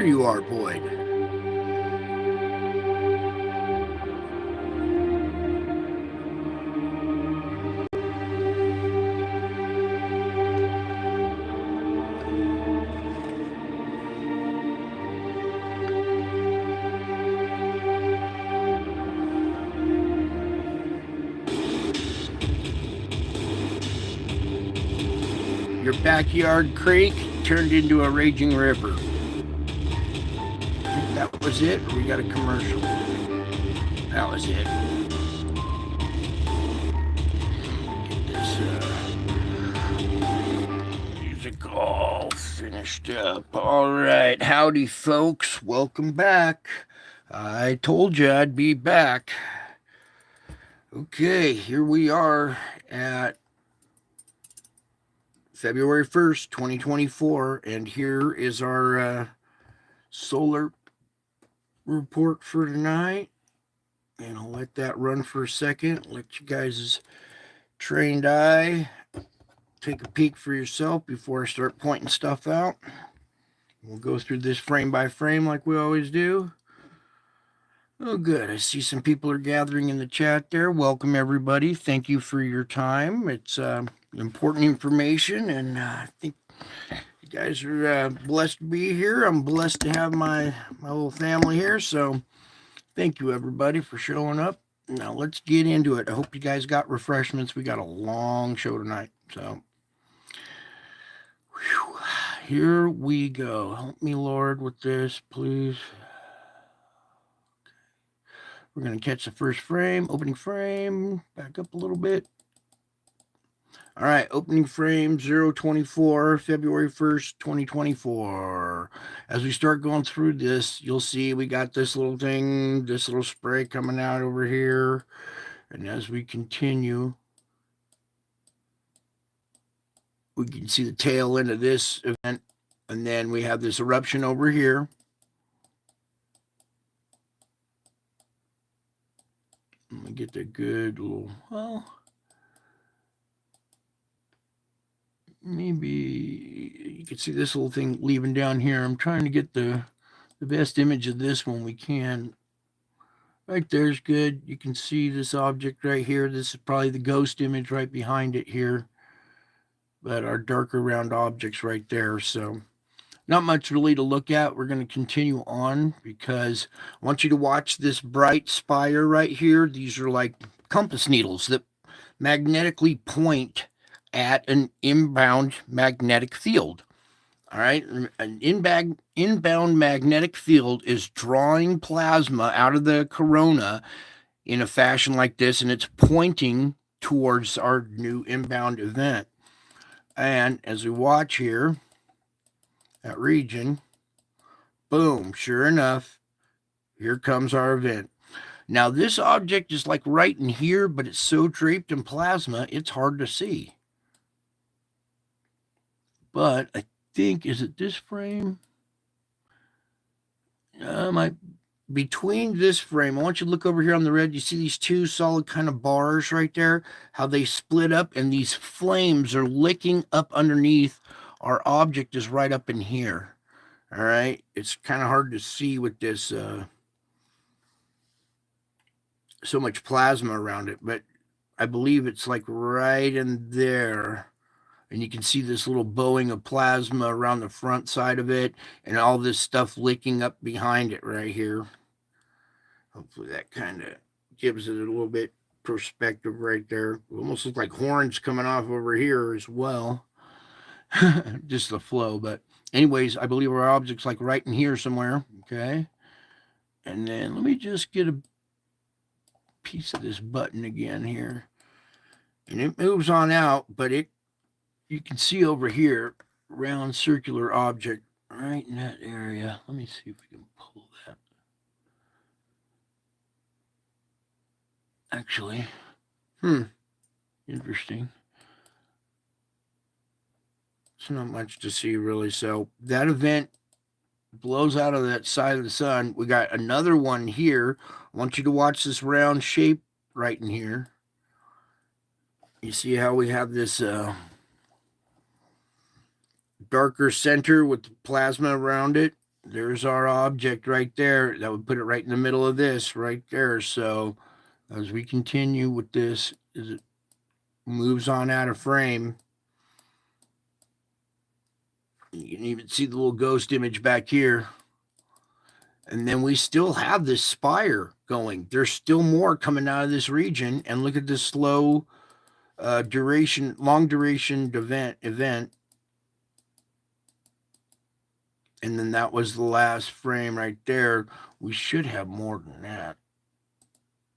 you are, Boyd. Your backyard creek turned into a raging river. I think that was it, or we got a commercial? That was it. Get this music all finished up. All right. Howdy, folks. Welcome back. I told you I'd be back. Okay, here we are at February 1st, 2024, and here is our solar report for tonight. And I'll let that run for a second, let you guys' trained eye take a peek for yourself before I start pointing stuff out. We'll go through this frame by frame like we always do. Oh, good. I see some people are gathering in the chat there. Welcome, everybody. Thank you for your time. It's important information, and I think you guys are blessed to be here. I'm blessed to have my little family here, so thank you, everybody, for showing up. Now, let's get into it. I hope you guys got refreshments. We got a long show tonight, so whew, here we go. Help me, Lord, with this, please. We're going to catch the first frame, opening frame, back up a little bit. All right, opening frame 024, February 1st, 2024. As we start going through this, you'll see we got this little thing, this little spray coming out over here. And as we continue, we can see the tail end of this event. And then we have this eruption over here. Let me get the good little, well, maybe you can see this little thing leaving down here. I'm trying to get the best image of this when we can. Right there's good. You can see this object right here. This is probably the ghost image right behind it here. But our darker round objects right there. So not much really to look at. We're going to continue on because I want you to watch this bright spire right here. These are like compass needles that magnetically point at an inbound magnetic field. All right, an inbound magnetic field is drawing plasma out of the corona in a fashion like this, and it's pointing towards our new inbound event. And as we watch here, that region, boom, sure enough, here comes our event. Now, this object is like right in here, but it's so draped in plasma, it's hard to see. But I think, is it this frame? Between this frame, I want you to look over here on the red. You see these two solid kind of bars right there, how they split up, and these flames are licking up underneath. Our object is right up in here. All right, it's kind of hard to see with this so much plasma around it, but I believe it's like right in there. And you can see this little bowing of plasma around the front side of it, and all this stuff licking up behind it right here. Hopefully that kind of gives it a little bit perspective right there. It almost looks like horns coming off over here as well. Just the flow. But anyways, I believe our object's like right in here somewhere. Okay. And then let me just get a piece of this button again here. And it moves on out, but you can see over here, round circular object right in that area. Let me see if we can pull that. Actually, interesting. It's not much to see really. So that event blows out of that side of the sun. We got another one here. I want you to watch this round shape right in here. You see how we have this darker center with the plasma around it, there's our object right there. That would put it right in the middle of this right there. So as we continue with this, as it moves on out of frame, you can even see the little ghost image back here. And then we still have this spire going. There's still more coming out of this region. And look at this slow duration, long duration event. And then that was the last frame right there. We should have more than that.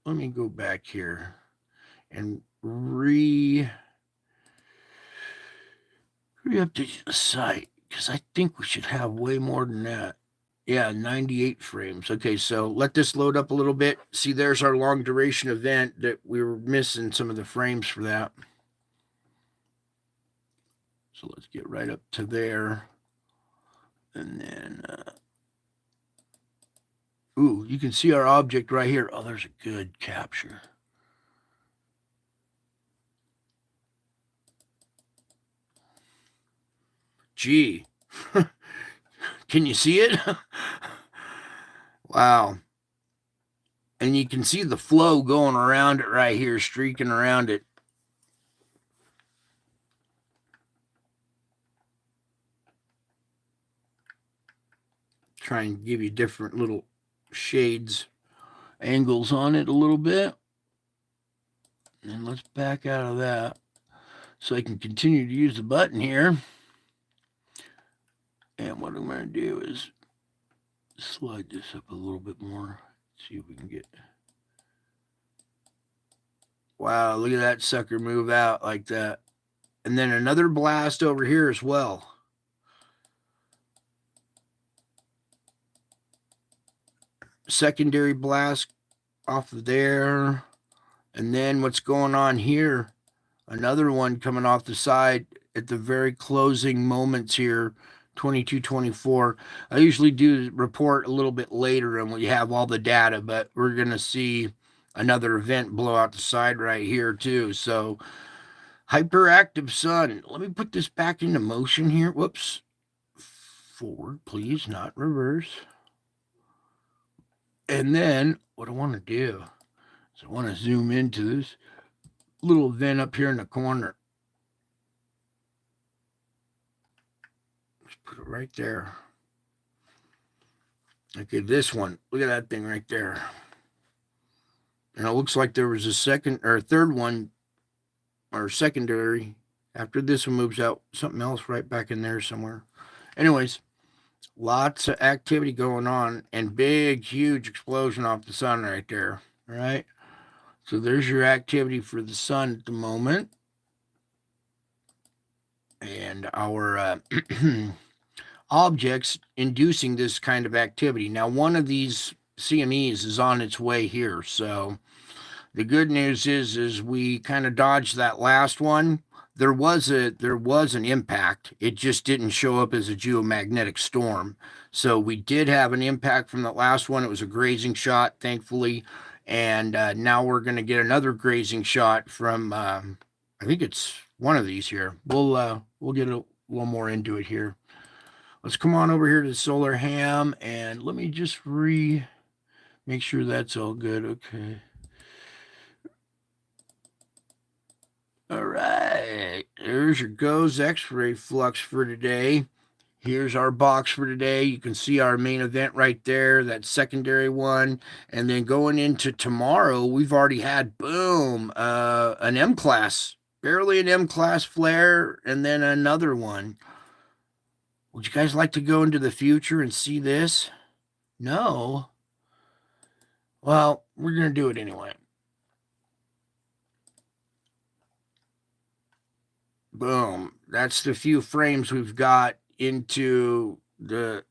Let me go back here and re-update the site, because I think we should have way more than that. Yeah, 98 frames. Okay, so let this load up a little bit. See, there's our long duration event that we were missing some of the frames for that. So let's get right up to there. And then, ooh, you can see our object right here. Oh, there's a good capture. Gee, can you see it? Wow. And you can see the flow going around it right here, streaking around it. Try and give you different little shades, angles on it a little bit. And let's back out of that so I can continue to use the button here. And what I'm going to do is slide this up a little bit more. See if we can get... Wow, look at that sucker move out like that. And then another blast over here as well. Secondary blast off of there. And then what's going on here? Another one coming off the side at the very closing moments here. 2224. I usually do report a little bit later and we have all the data, but we're going to see another event blow out the side right here too. So hyperactive sun. Let me put this back into motion here. Whoops. Forward, please, not reverse. And then what I want to do is I want to zoom into this little event up here in the corner. Put it right there. Okay, this one. Look at that thing right there. And it looks like there was a second or third one or secondary. After this one moves out, something else right back in there somewhere. Anyways, lots of activity going on and big, huge explosion off the sun right there. All right. So there's your activity for the sun at the moment. And our objects inducing this kind of activity. Now, one of these CMEs is on its way here. So the good news is we kind of dodged that last one. There was an impact. It just didn't show up as a geomagnetic storm. So we did have an impact from that last one. It was a grazing shot, thankfully. And now we're going to get another grazing shot from, I think it's one of these here. We'll get a little more into it here. Let's come on over here to Solar Ham and let me just make sure that's all good. Okay. All right. There's your GOES X-ray flux for today. Here's our box for today. You can see our main event right there, that secondary one. And then going into tomorrow, we've already had, boom, an M-class, barely an M-class flare, and then another one. Would you guys like to go into the future and see this? No? Well, we're going to do it anyway. Boom. That's the few frames we've got into the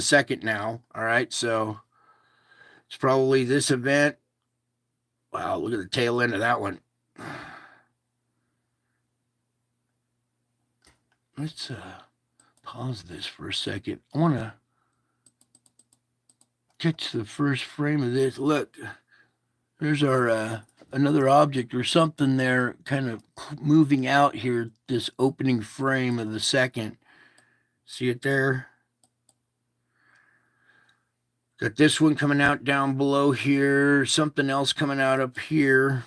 second now. All right. So it's probably this event. Wow, look at the tail end of that one. Let's pause this for a second. I want to catch the first frame of this. Look, there's our another object or something there kind of moving out here, this opening frame of the second. See it there? Got this one coming out down below here, something else coming out up here.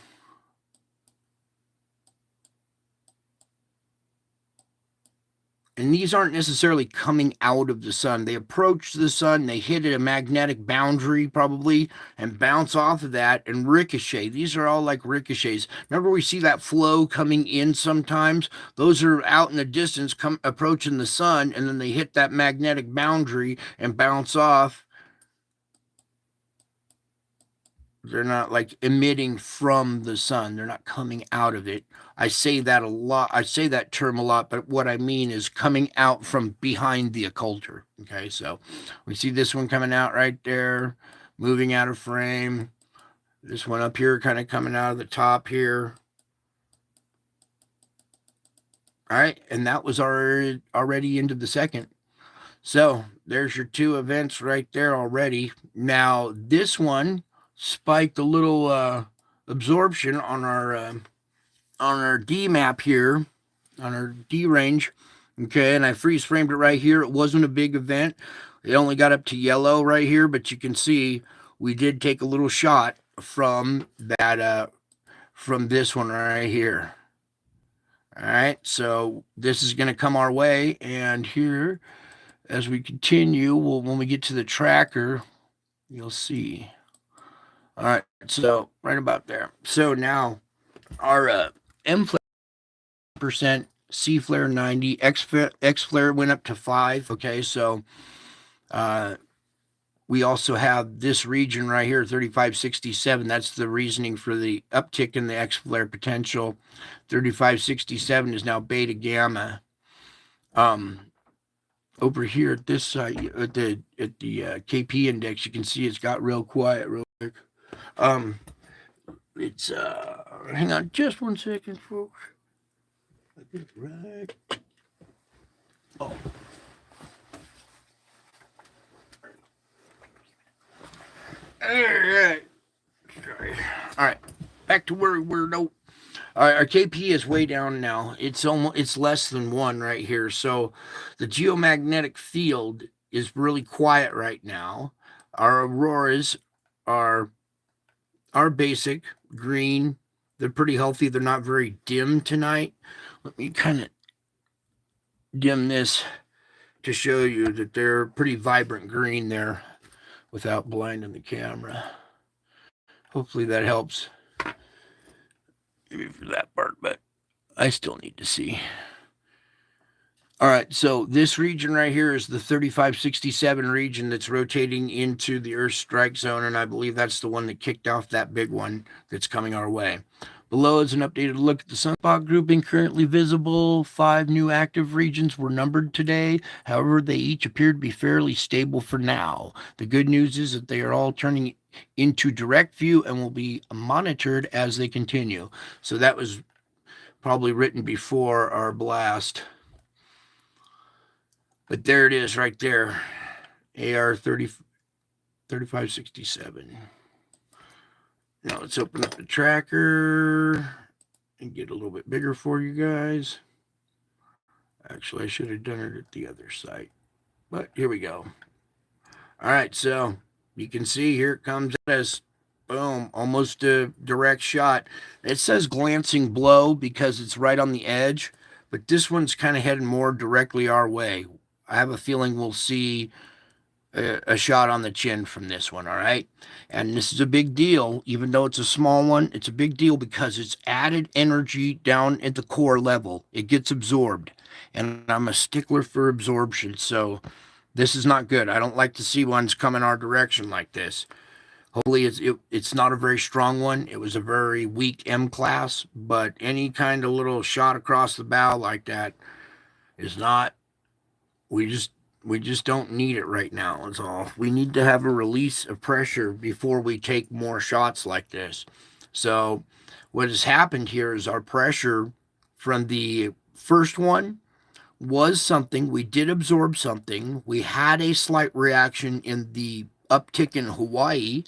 And these aren't necessarily coming out of the sun. They approach the sun, they hit a magnetic boundary probably, and bounce off of that and ricochet. These are all like ricochets. Remember, we see that flow coming in sometimes? Those are out in the distance, approaching the sun, and then they hit that magnetic boundary and bounce off. They're not like emitting from the sun. They're not coming out of it. I say that a lot. I say that term a lot, but what I mean is coming out from behind the occulter. Okay, so we see this one coming out right there, moving out of frame. This one up here kind of coming out of the top here. All right, and that was already into the second. So there's your two events right there already. Now this one spiked a little absorption on our D map here, on our D range. Okay, and I freeze framed it right here. It wasn't a big event. It only got up to yellow right here, but you can see we did take a little shot from that from this one right here. All right, so this is going to come our way, and here as we continue, when we get to the tracker, you'll see. All right, so right about there. So now our M flare percent, C flare 90, X flare went up to 5. Okay, so we also have this region right here, 3567. That's the reasoning for the uptick in the X flare potential. 3567 is now beta gamma. Over here at this side, at the KP index, you can see it's got real quiet real quick. It's hang on just 1 second, folks. I get it right. Oh. All right. Sorry. All right. Back to where we're no. All right, our KP is way down now. It's less than 1 right here. So the geomagnetic field is really quiet right now. Our auroras are basic green. They're pretty healthy. They're not very dim tonight. Let me kind of dim this to show you that they're pretty vibrant green there without blinding the camera. Hopefully that helps. Maybe for that part, but I still need to see. All right, so this region right here is the 3567 region that's rotating into the Earth strike zone, and I believe that's the one that kicked off that big one that's coming our way. Below is an updated look at the sunspot grouping currently visible. 5 new active regions were numbered today. However, they each appear to be fairly stable for now. The good news is that they are all turning into direct view and will be monitored as they continue. So that was probably written before our blast. But there it is right there. AR 3567. Now let's open up the tracker and get a little bit bigger for you guys. Actually, I should have done it at the other site. But here we go. All right, so you can see here it comes at us. Boom, almost a direct shot. It says glancing blow because it's right on the edge, but this one's kind of heading more directly our way. I have a feeling we'll see a shot on the chin from this one, all right? And this is a big deal. Even though it's a small one, it's a big deal because it's added energy down at the core level. It gets absorbed, and I'm a stickler for absorption, so this is not good. I don't like to see ones coming our direction like this. Hopefully it's not a very strong one. It was a very weak M class, but any kind of little shot across the bow like that is not. We just don't need it right now. That's all. We need to have a release of pressure before we take more shots like this. So what has happened here is our pressure from the first one was something. We did absorb something. We had a slight reaction in the uptick in Hawaii.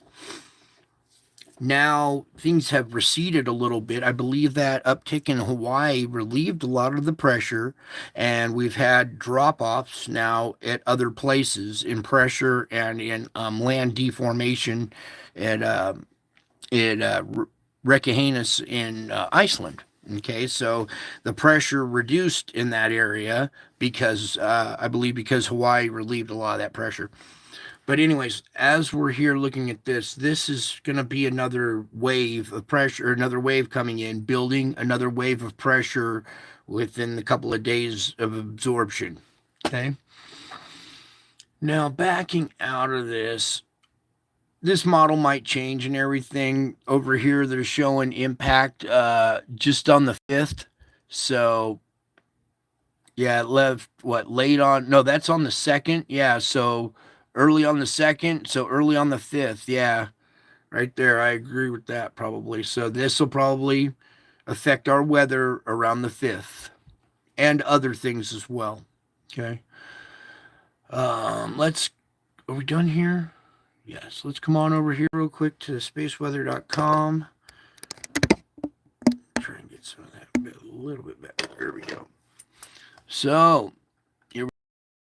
Now things have receded a little bit. I believe that uptick in Hawaii relieved a lot of the pressure, and we've had drop offs now at other places in pressure and in land deformation at Reykjanes in Iceland. Okay, so the pressure reduced in that area because I believe because Hawaii relieved a lot of that pressure. But anyways, as we're here looking at this, this is going to be another wave of pressure, another wave coming in, building another wave of pressure within a couple of days of absorption. Okay. Now, backing out of this, this model might change and everything. Over here, they're showing impact just on the 5th. So, yeah, it left late on. No, that's on the 2nd. Yeah, so early on the 2nd. So early on the 5th. Yeah, right there. I agree with that probably. So this will probably affect our weather around the 5th and other things as well. Okay. Are we done here? Yes, let's come on over here real quick to spaceweather.com. Try and get some of that a little bit better. There we go. So, here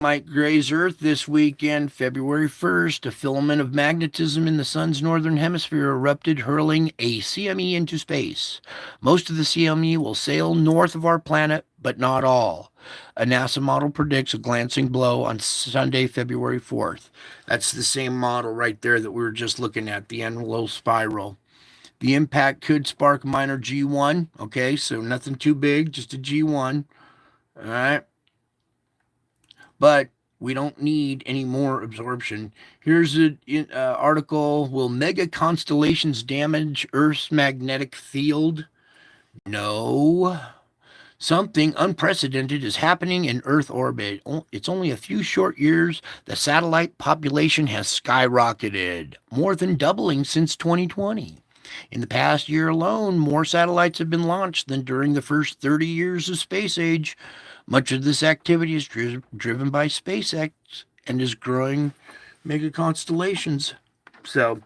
Mike Gray's Earth this weekend, February 1st. A filament of magnetism in the sun's northern hemisphere erupted, hurling a CME into space. Most of the CME will sail north of our planet, but not all. A NASA model predicts a glancing blow on Sunday, February 4th. That's the same model right there that we were just looking at, the annual spiral. The impact could spark minor G1. Okay, so nothing too big, just a G1. All right. But we don't need any more absorption. Here's an article. Will mega constellations damage Earth's magnetic field? No. Something unprecedented is happening in Earth orbit. It's only a few short years. The satellite population has skyrocketed, more than doubling since 2020. In the past year alone, more satellites have been launched than during the first 30 years of space age. Much of this activity is driven by SpaceX and is growing mega constellations. So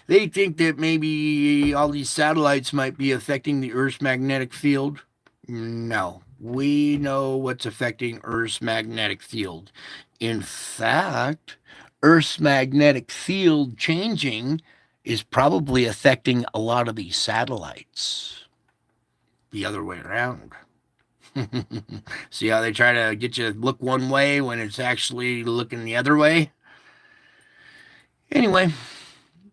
they think that maybe all these satellites might be affecting the Earth's magnetic field. No, we know what's affecting Earth's magnetic field. In fact, Earth's magnetic field changing is probably affecting a lot of these satellites. The other way around. See how they try to get you to look one way when it's actually looking the other way? Anyway,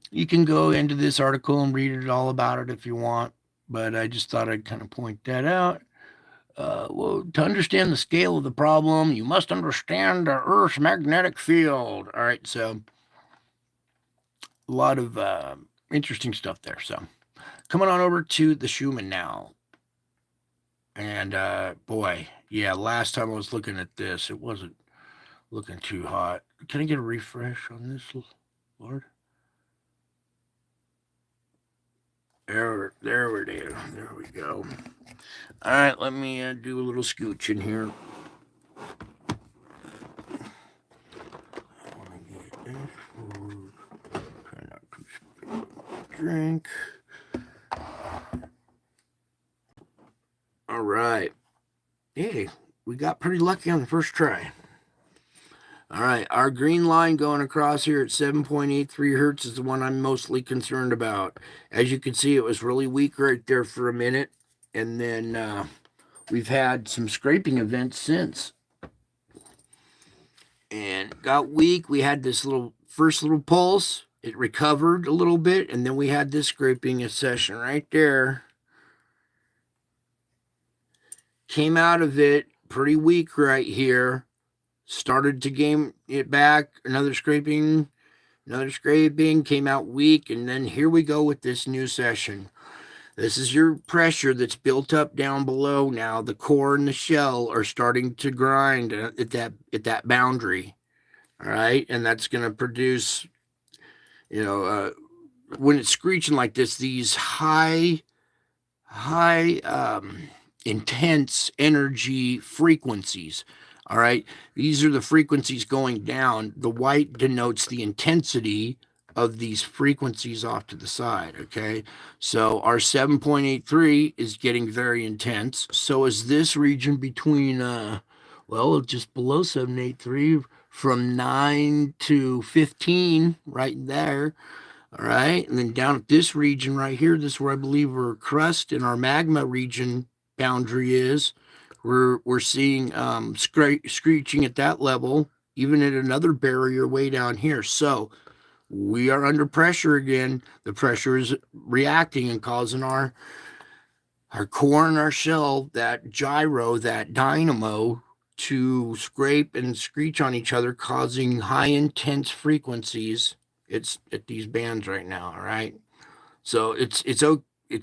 you can go into this article and read it all about it if you want, but I just thought I'd kind of point that out. Well, to understand the scale of the problem, you must understand the Earth's magnetic field. All right, so a lot of interesting stuff there. So coming on over to the Schumann now. And boy, yeah, last time I was looking at this, it wasn't looking too hot. Can I get a refresh on this, Lord? There we do. There we go. All right, let me do a little scooch in here. Try not to drink. All right. Hey, we got pretty lucky on the first try. All right, our green line going across here at 7.83 hertz is the one I'm mostly concerned about. As you can see, it was really weak right there for a minute, and then we've had some scraping events since. And got weak. We had this first little pulse. It recovered a little bit, and then we had this scraping session right there. Came out of it pretty weak right here. Started to gain it back. Another scraping, came out weak, and then here we go with this new session. This is your pressure that's built up down below now. The core and the shell are starting to grind at that boundary. All right, and that's going to produce, when it's screeching like this, these high intense energy frequencies. All right, these are the frequencies going down. The white denotes the intensity of these frequencies off to the side, okay? So our 7.83 is getting very intense. So is this region between, well, just below 7.83 from 9 to 15 right there. All right. And then down at this region right here, this is where I believe our crust and our magma region boundary is. We're seeing screeching at that level, even at another barrier way down here. So we are under pressure again. The pressure is reacting and causing our core and our shell, that gyro, that dynamo, to scrape and screech on each other, causing high intense frequencies. It's at these bands right now. All right. So it's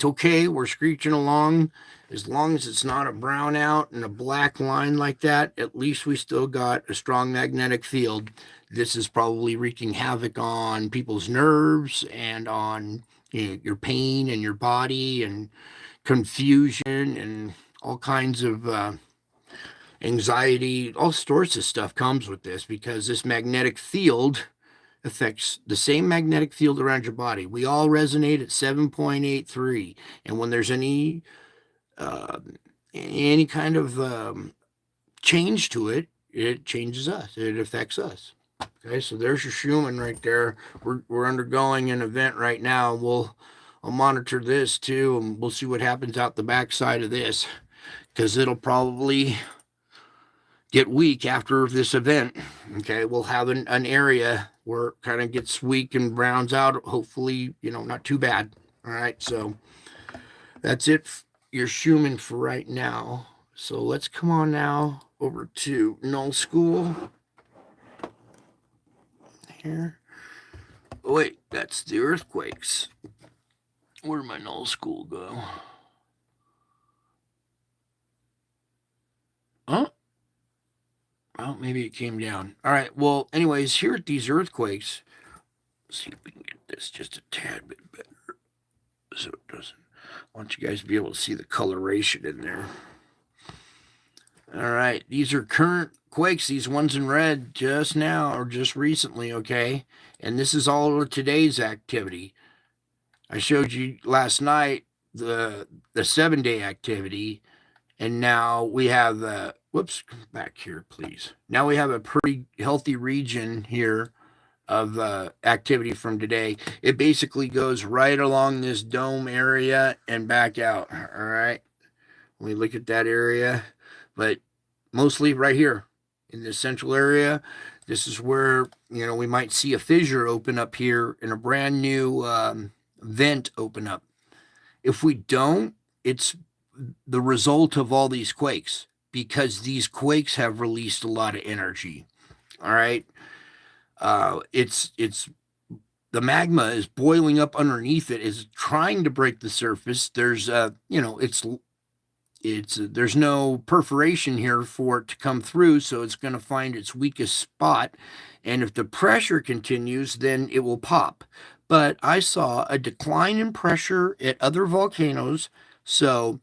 okay. We're screeching along. As long as it's not a brownout and a black line like that, at least we still got a strong magnetic field. This is probably wreaking havoc on people's nerves and on your pain and your body and confusion and all kinds of anxiety. All sorts of stuff comes with this because this magnetic field affects the same magnetic field around your body. We all resonate at 7.83, and when there's any kind of change to it, it changes us. It affects us. Okay, so there's your Schumann right there. We're undergoing an event right now. I'll monitor this too, and we'll see what happens out the backside of this, because it'll probably get weak after this event. Okay, we'll have an area where it kind of gets weak and browns out. Hopefully, not too bad. All right, so that's it. Your Schumann for right now. So let's come on now over to Null School. Here. Oh, wait, that's the earthquakes. Where'd my Null School go? Oh, well, maybe it came down. All right, well, anyways, here at these earthquakes, let's see if we can get this just a tad bit better so it doesn't. I want you guys to be able to see the coloration in there. All right, these are current quakes, these ones in red just now or just recently, okay? And this is all of today's activity. I showed you last night the 7-day activity, and now we have whoops, come back here, please. Now we have a pretty healthy region here of activity from today. It basically goes right along this dome area and back out. All right, we look at that area, but mostly right here in this central area. This is where we might see a fissure open up here and a brand new vent open up. If we don't, it's the result of all these quakes, because these quakes have released a lot of energy. All right. It's the magma is boiling up underneath it, is trying to break the surface. There's there's no perforation here for it to come through, so it's going to find its weakest spot, and if the pressure continues, then it will pop. But I saw a decline in pressure at other volcanoes, so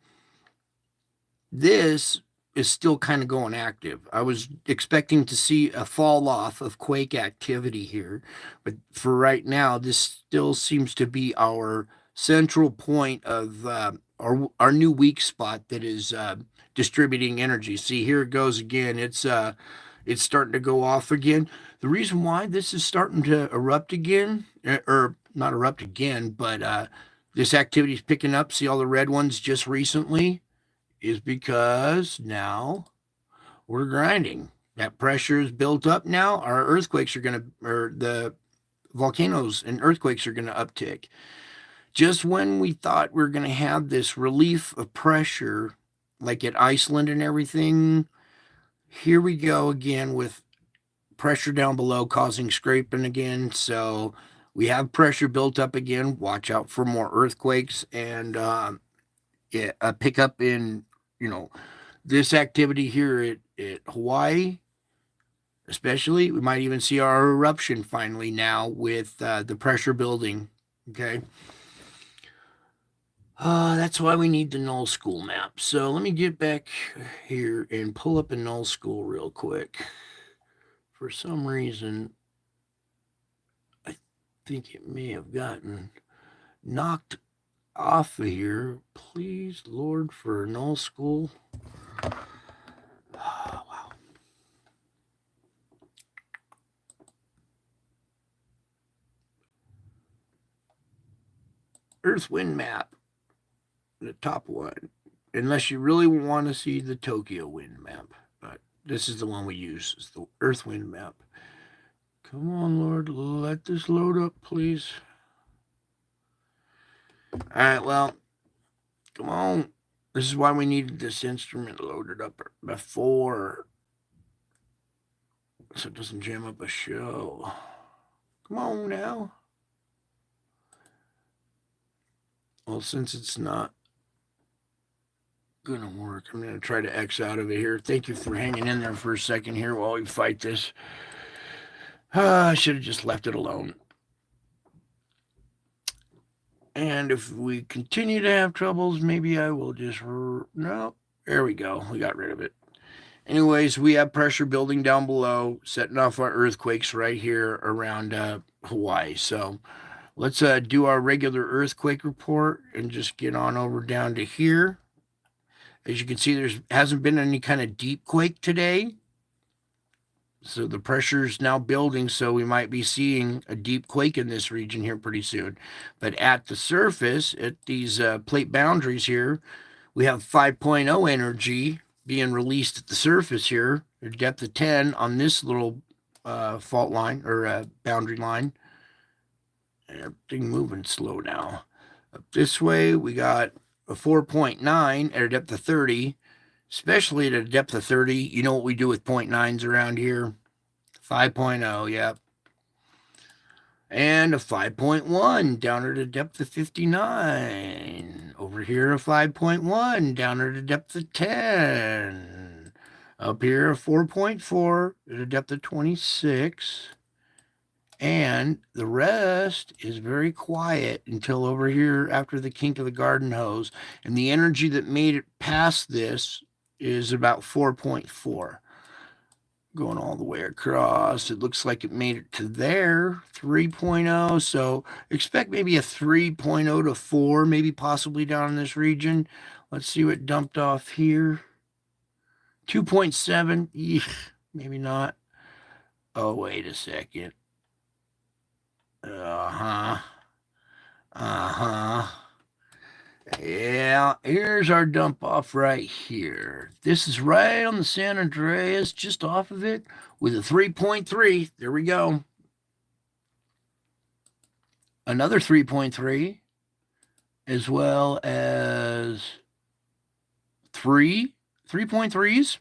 this is still kind of going active. I was expecting to see a fall off of quake activity here, but for right now, this still seems to be our central point of our new weak spot that is distributing energy. See, here it goes again. It's starting to go off again. The reason why this is starting to erupt again, or not erupt again, but this activity is picking up. See all the red ones just recently, is because now we're grinding. That pressure is built up now. Our earthquakes are going to, or the volcanoes and earthquakes are going to uptick. Just when we thought we were going to have this relief of pressure, like at Iceland and everything, here we go again with pressure down below causing scraping again. So we have pressure built up again. Watch out for more earthquakes and a pickup in, this activity here at Hawaii, especially. We might even see our eruption finally now with the pressure building. Okay. That's why we need the Null School map. So let me get back here and pull up a Null School real quick. For some reason, I think it may have gotten knocked off of here. Please, Lord, for null school. Oh, wow. Earth wind map, the top one. Unless you really want to see the Tokyo wind map, but this is the one we use. It's the Earth wind map. Come on, Lord, let this load up, please. All right, well, come on. This is why we needed this instrument loaded up before, so it doesn't jam up a show. Come on now. Well, since it's not gonna work, I'm gonna try to X out of it here. Thank you for hanging in there for a second here while we fight this. I should have just left it alone. And if we continue to have troubles, maybe I will just... No, there we go. We got rid of it. Anyways, we have pressure building down below, setting off our earthquakes right here around Hawaii. So let's do our regular earthquake report and just get on over down to here. As you can see, there hasn't been any kind of deep quake today. So the pressure is now building, so we might be seeing a deep quake in this region here pretty soon. But at the surface, at these plate boundaries here, we have 5.0 energy being released at the surface here, a depth of 10 on this little fault line or boundary line. Everything moving slow now. Up this way, we got a 4.9 at a depth of 30. Especially at a depth of 30, you know what we do with 0.9s around here? 5.0, yep. And a 5.1 down at a depth of 59. Over here, a 5.1 down at a depth of 10. Up here, a 4.4 at a depth of 26. And the rest is very quiet until over here after the kink of the garden hose. And the energy that made it past this is about 4.4. Going all the way across. It looks like it made it to there, 3.0. So expect maybe a 3.0 to 4, maybe possibly down in this region. Let's see what dumped off here. 2.7. Maybe not. Oh, wait a second. Yeah, here's our dump off right here. This is right on the San Andreas, just off of it, with a 3.3. There we go. Another 3.3, as well as 3.3s.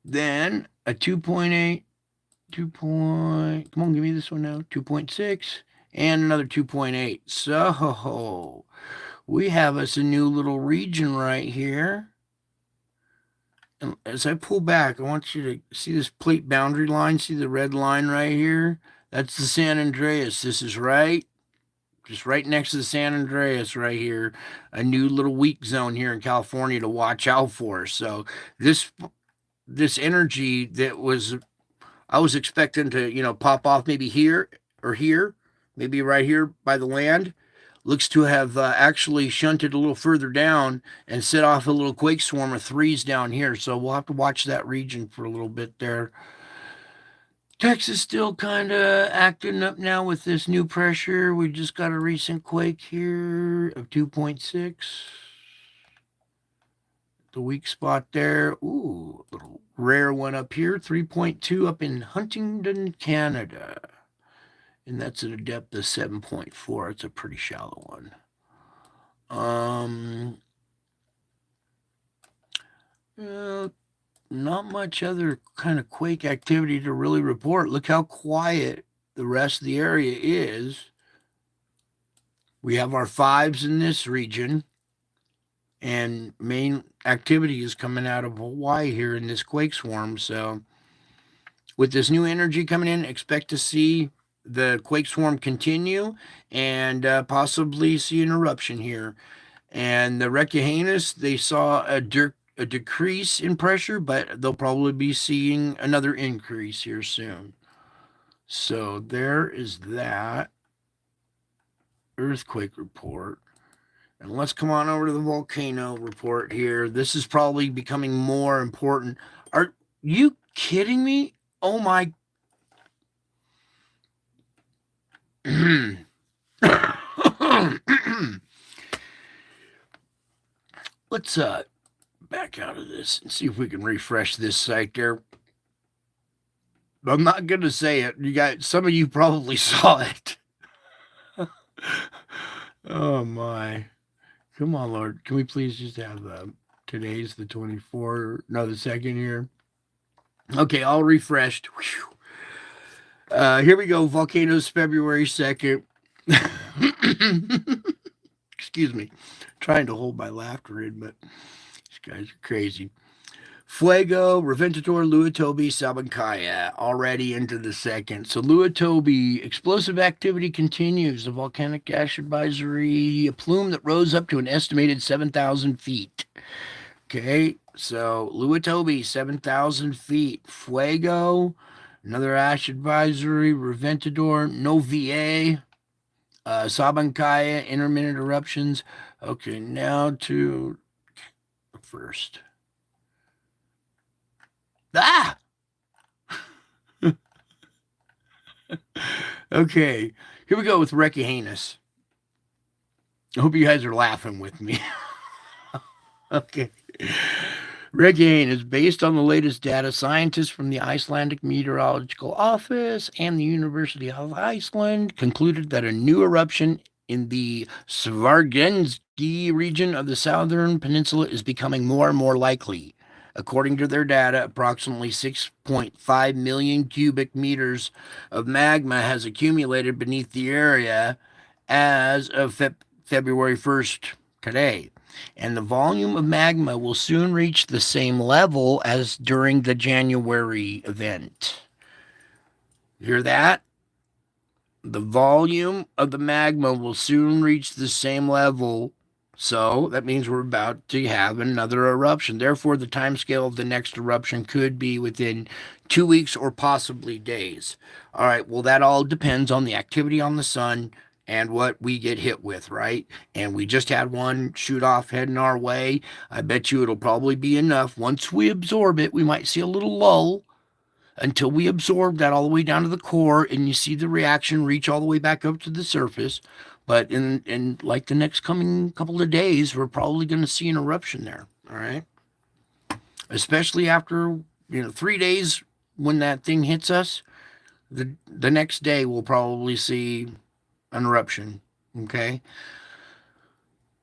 Then a 2.8, come on, give me this one now, 2.6. And another 2.8. So we have us a new little region right here. And as I pull back, I want you to see this plate boundary line. See the red line right here? That's the San Andreas. This is just right next to the San Andreas right here. A new little weak zone here in California to watch out for. So this energy that I was expecting to, pop off maybe here or here, maybe right here by the land, looks to have actually shunted a little further down and set off a little quake swarm of 3s down here. So we'll have to watch that region for a little bit there. Texas still kind of acting up now with this new pressure. We just got a recent quake here of 2.6. The weak spot there. Ooh, a little rare one up here, 3.2 up in Huntington, Canada. And that's at a depth of 7.4. It's a pretty shallow one. Not much other kind of quake activity to really report. Look how quiet the rest of the area is. We have our 5s in this region. And main activity is coming out of Hawaii here in this quake swarm. So with this new energy coming in, expect to see the quake swarm continue and possibly see an eruption here. And the Reykjanes, they saw a decrease in pressure, but they'll probably be seeing another increase here soon. So there is that earthquake report. And let's come on over to the volcano report here. This is probably becoming more important. Are you kidding me? Oh my. Let's back out of this and see if we can refresh this site there. I'm not gonna say it. You got some of you probably saw it. Oh my. Come on, Lord. Can we please just have today's the 24th? No, the second here. Okay, all refreshed. Here we go. Volcanoes, February 2nd. Excuse me. Trying to hold my laughter in, but these guys are crazy. Fuego, Reventador, Luatobi, Sabancaya, already into the second. So Luatobi, explosive activity continues. The volcanic ash advisory, a plume that rose up to an estimated 7,000 feet. Okay, so Luatobi, 7,000 feet. Fuego, another ash advisory. Reventador, no VA. Sabancaya, intermittent eruptions. Okay, now to the first. Ah! Okay, here we go with Reykjanes. I hope you guys are laughing with me. Okay. Reykjanes, based on the latest data, scientists from the Icelandic Meteorological Office and the University of Iceland concluded that a new eruption in the Svargenski region of the southern peninsula is becoming more and more likely. According to their data, approximately 6.5 million cubic meters of magma has accumulated beneath the area as of February 1st, today. And the volume of magma will soon reach the same level as during the January event. Hear that? The volume of the magma will soon reach the same level. So that means we're about to have another eruption. Therefore, the timescale of the next eruption could be within 2 weeks or possibly days. All right, well, that all depends on the activity on the sun and what we get hit with, right? And we just had one shoot off heading our way. I bet you it'll probably be enough. Once we absorb it, we might see a little lull until we absorb that all the way down to the core and you see the reaction reach all the way back up to the surface. But in like the next coming couple of days, we're probably going to see an eruption there. All right. Especially after, 3 days when that thing hits us, the next day we'll probably see an eruption. Okay.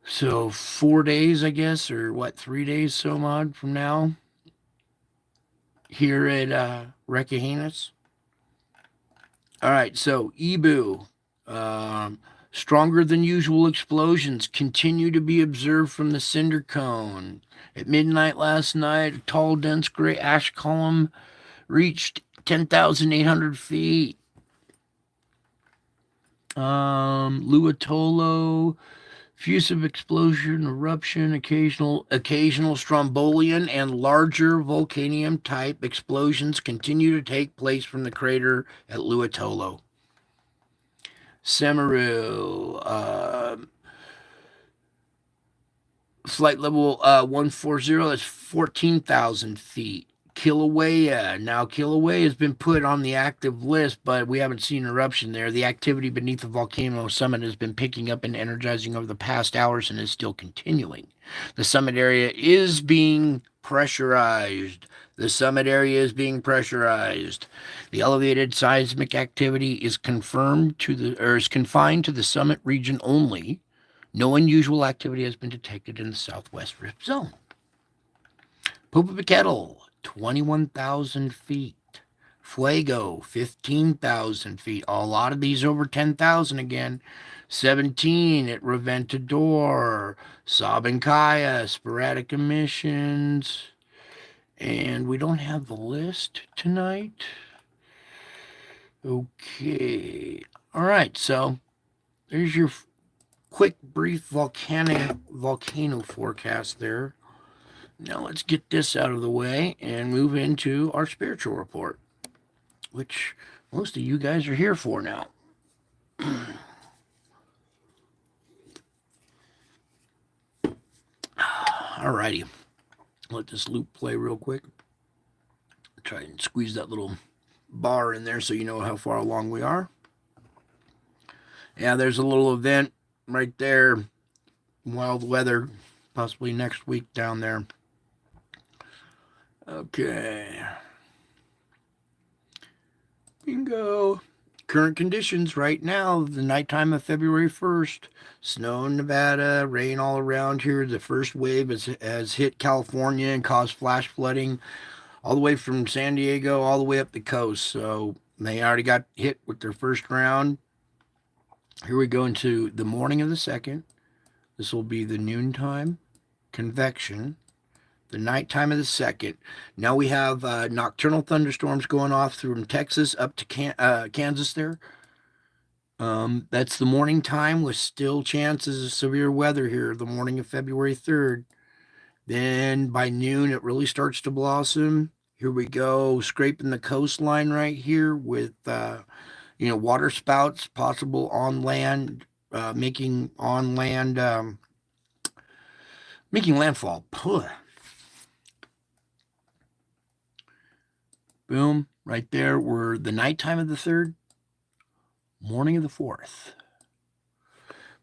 So 4 days, I guess, or what, 3 days, so mod from now here at Reykjanes. All right, so Ebu, stronger than usual explosions continue to be observed from the cinder cone. At midnight last night, a tall, dense gray ash column reached 10,800 feet. Luatolo, fusive explosion, eruption, occasional strombolian and larger volcanium type explosions continue to take place from the crater at Luatolo. Semeru, flight level 140, that's 14,000 feet. Kilauea. Now, Kilauea has been put on the active list, but we haven't seen eruption there. The activity beneath the volcano summit has been picking up and energizing over the past hours and is still continuing. The summit area is being pressurized. The elevated seismic activity is confined to the summit region only. No unusual activity has been detected in the southwest rift zone. Popocatépetl, 21,000 feet. Fuego, 15,000 feet. A lot of these over 10,000 again. 17 at Reventador. Sabancaya, sporadic emissions. And we don't have the list tonight. Okay. All right, so there's your quick, brief volcano forecast there. Now let's get this out of the way and move into our spiritual report, which most of you guys are here for now. Alrighty. Let this loop play real quick. Try and squeeze that little bar in there so you know how far along we are. Yeah, there's a little event right there. Wild weather, possibly next week down there. Okay. Bingo. Current conditions right now, the nighttime of February 1st. Snow in Nevada, rain all around here. The first wave has hit California and caused flash flooding all the way from San Diego all the way up the coast. So they already got hit with their first round. Here we go into the morning of the second. This will be the noontime convection. The nighttime of the second. Now we have nocturnal thunderstorms going off from Texas up to Kansas there. That's the morning time with still chances of severe weather here, the morning of February 3rd. Then by noon, it really starts to blossom. Here we go, scraping the coastline right here with, water spouts possible on land, making landfall. Puh. Boom, right there. We're the nighttime of the 3rd, morning of the 4th.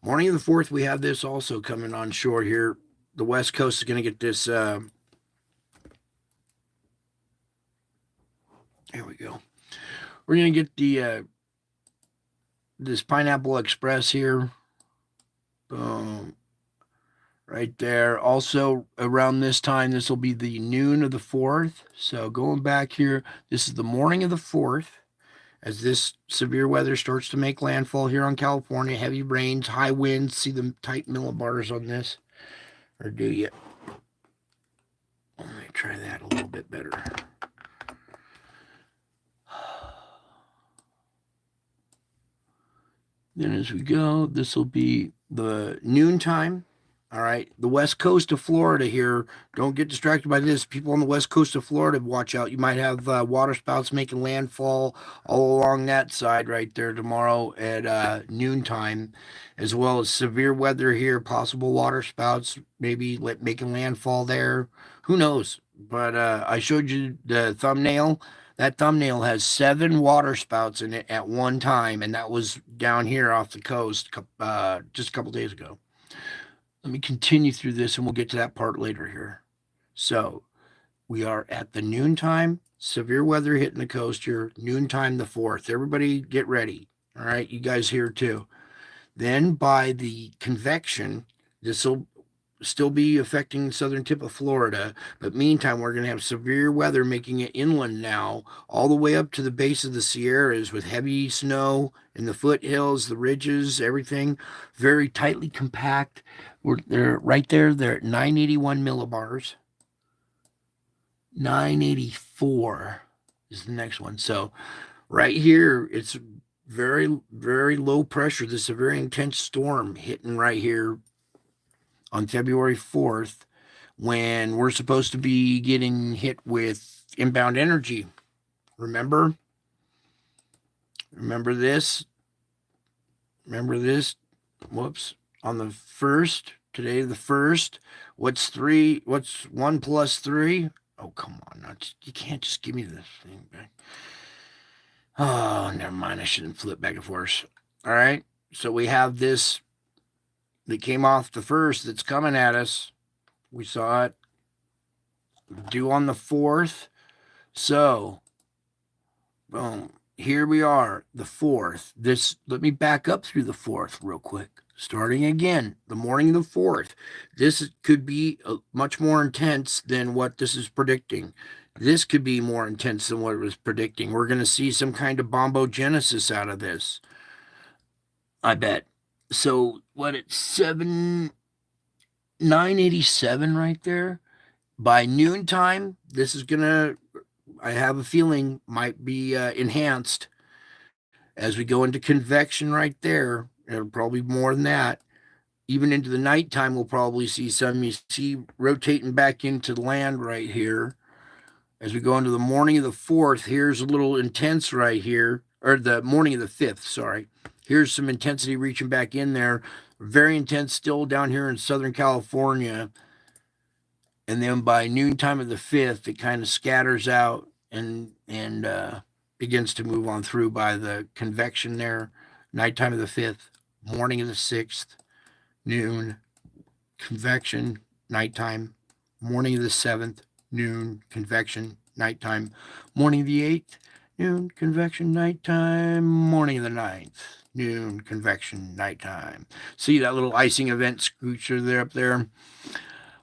Morning of the 4th, we have this also coming on shore here. The West Coast is going to get this. Here we go. We're going to get the this Pineapple Express here. Boom. Right there. Also, around this time, this will be the noon of the 4th. So going back here, this is the morning of the 4th. As this severe weather starts to make landfall here on California, heavy rains, high winds. See the tight millibars on this? Or do you? Let me try that a little bit better. Then as we go, this will be the noontime. All right, the west coast of Florida here. Don't get distracted by this. People on the west coast of Florida, watch out. You might have water spouts making landfall all along that side right there tomorrow at noontime, as well as severe weather here, possible water spouts maybe making landfall there. Who knows? But I showed you the thumbnail. That thumbnail has 7 water spouts in it at one time, and that was down here off the coast just a couple days ago. Let me continue through this and we'll get to that part later here. So we are at the noontime, severe weather hitting the coast here, noontime the 4th. Everybody get ready. All right, you guys here too. Then by the convection, this will still be affecting the southern tip of Florida. But meantime, we're going to have severe weather making it inland now, all the way up to the base of the Sierras with heavy snow in the foothills, the ridges, everything very tightly compact. They're right there. They're at 981 millibars. 984 is the next one. So right here, it's very, very low pressure. This is a very intense storm hitting right here on February 4th, when we're supposed to be getting hit with inbound energy. Remember this? Remember this? Whoops. On the 1st, today the 1st, what's 1 plus 3? Oh, come on. You can't just give me this thing back. Oh, never mind. I shouldn't flip back and forth. All right. So we have this that came off the 1st that's coming at us. We saw it due on the 4th. So, boom. Here we are, the 4th. Let me back up through the 4th real quick. Starting again, the morning of the 4th. This could be much more intense than what this is predicting. This could be more intense than what it was predicting. We're going to see some kind of bombogenesis out of this, I bet. So what, it's 987 right there. By noontime, this is gonna, I have a feeling, might be enhanced as we go into convection right there. It'll probably be more than that. Even into the nighttime, we'll probably see some. You see rotating back into the land right here. As we go into the morning of the 4th, here's a little intense right here. or the morning of the 5th, sorry. Here's some intensity reaching back in there. Very intense still down here in Southern California. And then by noontime of the 5th, it kind of scatters out and begins to move on through by the convection there. Nighttime of the 5th, morning of the 6th, noon, convection, nighttime, morning of the 7th, noon, convection, nighttime, morning of the 8th, noon, convection, nighttime, morning of the 9th, noon, convection, nighttime. See that little icing event scoocher there up there?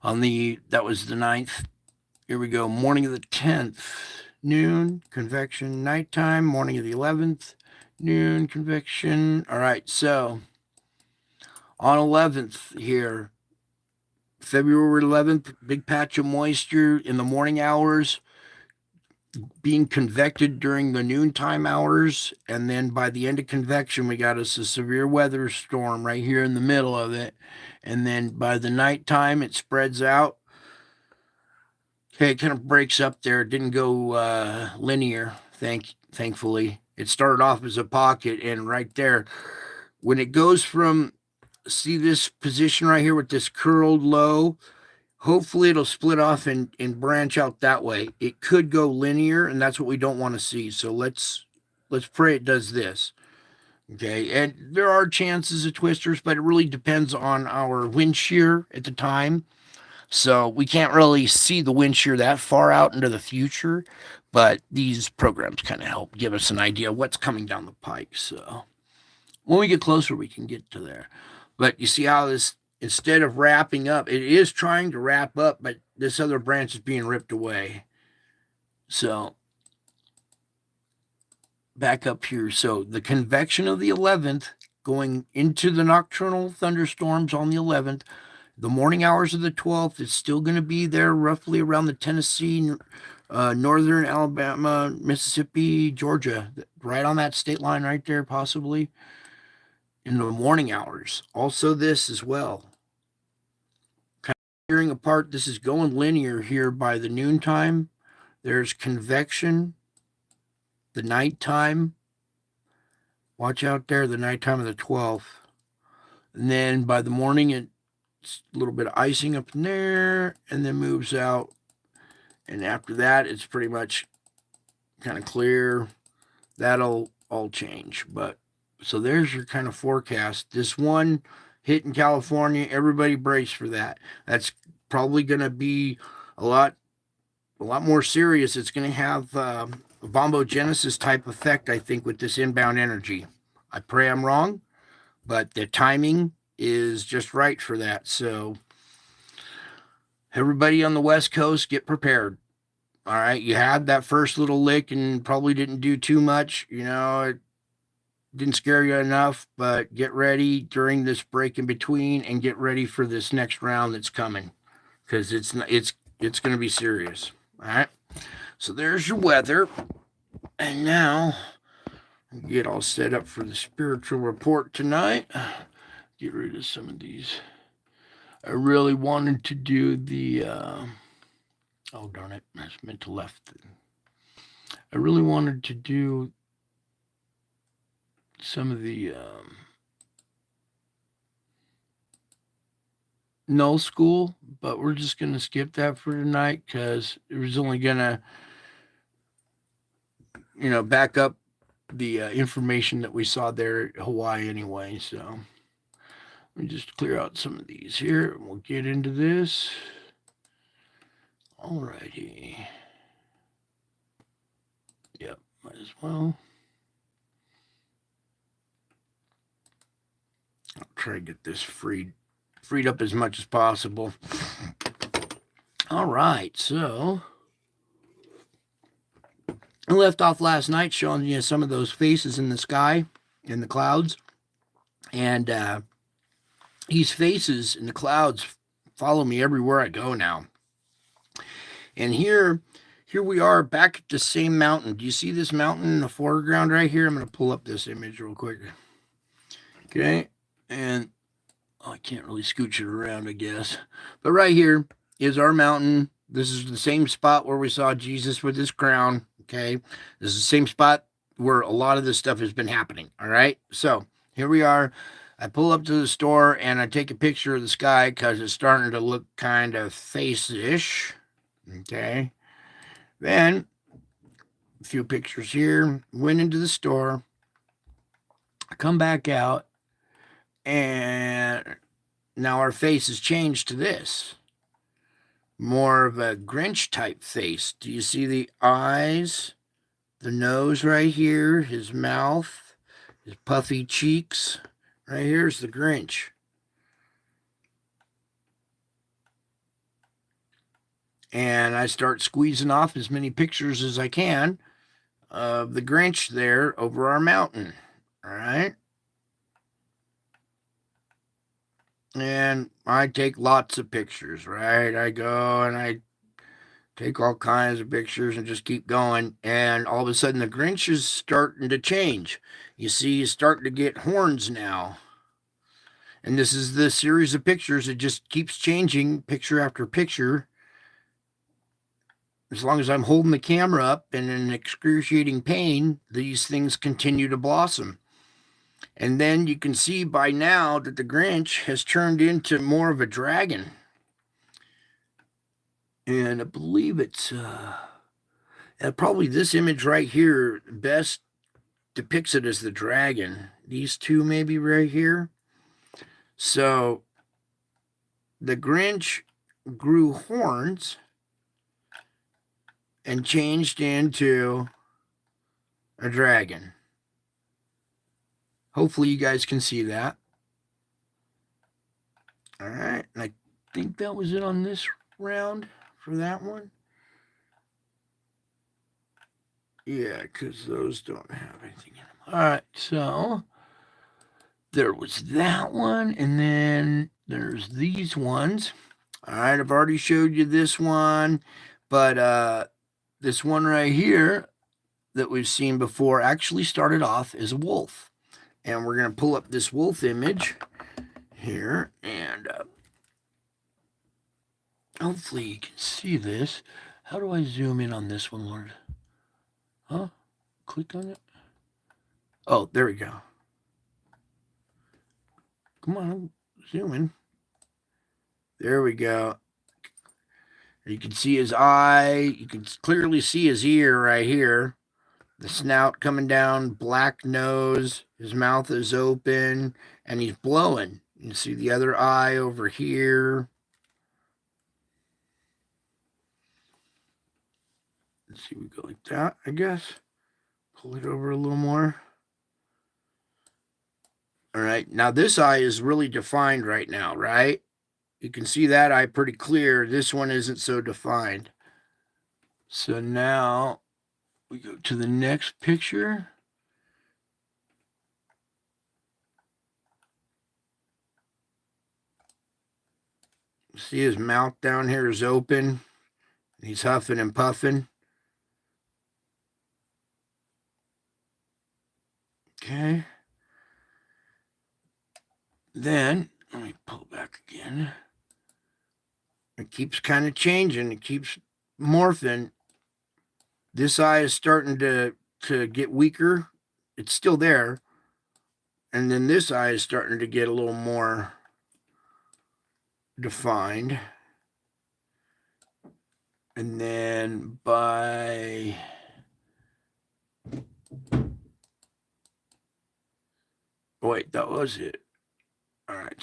That was the 9th. Here we go. Morning of the 10th, noon, convection, nighttime. Morning of the 11th, noon, convection. All right, so on 11th here, February 11th, big patch of moisture in the morning hours, being convected during the noontime hours. And then by the end of convection, we got us a severe weather storm right here in the middle of it. And then by the nighttime, it spreads out. Okay, it kind of breaks up there. It didn't go linear, thankfully. It started off as a pocket, and right there, when it goes from, see this position right here with this curled low, hopefully it'll split off and branch out that way. It could go linear, and that's what we don't want to see. So let's pray it does this. Okay, and there are chances of twisters, but it really depends on our wind shear at the time. So we can't really see the wind shear that far out into the future, but these programs kind of help give us an idea of what's coming down the pike. So when we get closer, we can get to there. But you see how this, instead of wrapping up, it is trying to wrap up, but this other branch is being ripped away. So back up here. So the convection of the 11th going into the nocturnal thunderstorms on the 11th. The morning hours of the 12th, it's still going to be there roughly around the Tennessee, northern Alabama, Mississippi, Georgia, right on that state line right there, possibly in the morning hours. Also this as well. Kind of tearing apart, this is going linear here by the noontime. There's convection, the nighttime. Watch out there, the nighttime of the 12th. And then by the morning, it's a little bit of icing up in there and then moves out. And after that, it's pretty much kind of clear. That'll all change. But so there's your kind of forecast. This one hit in California, everybody brace for that. That's probably going to be a lot more serious. It's going to have a bombogenesis type effect, I think, with this inbound energy. I pray I'm wrong, but the timing is just right for that. So everybody on the West Coast, get prepared. All right, you had that first little lick and probably didn't do too much. You know, it didn't scare you enough, but get ready during this break in between and get ready for this next round that's coming, because it's going to be serious. All right, so there's your weather, and now get all set up for the spiritual report tonight. Get rid of some of these. I really wanted to do the oh darn it, I meant to left. I really wanted to do some of the null school, but we're just going to skip that for tonight because it was only going to, back up the information that we saw there at Hawaii anyway. So let me just clear out some of these here and we'll get into this. Alrighty. Yep, might as well. I'll try to get this freed up as much as possible. All right, so I left off last night showing you some of those faces in the sky, in the clouds. And these faces in the clouds follow me everywhere I go now. And here we are back at the same mountain. Do you see this mountain in the foreground right here? I'm going to pull up this image real quick. Okay. And I can't really scooch it around, I guess. But right here is our mountain. This is the same spot where we saw Jesus with his crown. Okay. This is the same spot where a lot of this stuff has been happening. All right. So here we are. I pull up to the store and I take a picture of the sky because it's starting to look kind of face-ish. Okay. Then a few pictures here. Went into the store. I come back out, and now our face has changed to this. More of a Grinch type face. Do you see the eyes? The nose right here, his mouth, his puffy cheeks. Right here's the Grinch. And I start squeezing off as many pictures as I can of the Grinch there over our mountain. All right. And I take lots of pictures, right? I go and I take all kinds of pictures and just keep going. And all of a sudden, the Grinch is starting to change. You see, he's starting to get horns now. And this is the series of pictures. It just keeps changing picture after picture. As long as I'm holding the camera up and in excruciating pain, these things continue to blossom. And then you can see by now that the Grinch has turned into more of a dragon. And I believe it's probably this image right here best depicts it as the dragon. These two maybe right here. So the Grinch grew horns and changed into a dragon. Hopefully you guys can see that. All right. And I think that was it on this round for that one. Yeah, because those don't have anything in them. All right. So there was that one. And then there's these ones. All right. I've already showed you this one. But this one right here that we've seen before actually started off as a wolf. And we're going to pull up this wolf image here. And hopefully you can see this. How do I zoom in on this one, Lord? Huh? Click on it. Oh, there we go. Come on, zoom in. There we go. You can see his eye. You can clearly see his ear right here. The snout coming down, black nose. His mouth is open, and he's blowing. You see the other eye over here. Let's see, we go like that, I guess. Pull it over a little more. All right, now this eye is really defined right now, right? You can see that eye pretty clear. This one isn't so defined. So now we go to the next picture. See his mouth down here is open. He's huffing and puffing. Okay. Then, let me pull back again. It keeps kind of changing. It keeps morphing. This eye is starting to get weaker. It's still there. And then this eye is starting to get a little more defined. And then by wait, that was it. All right,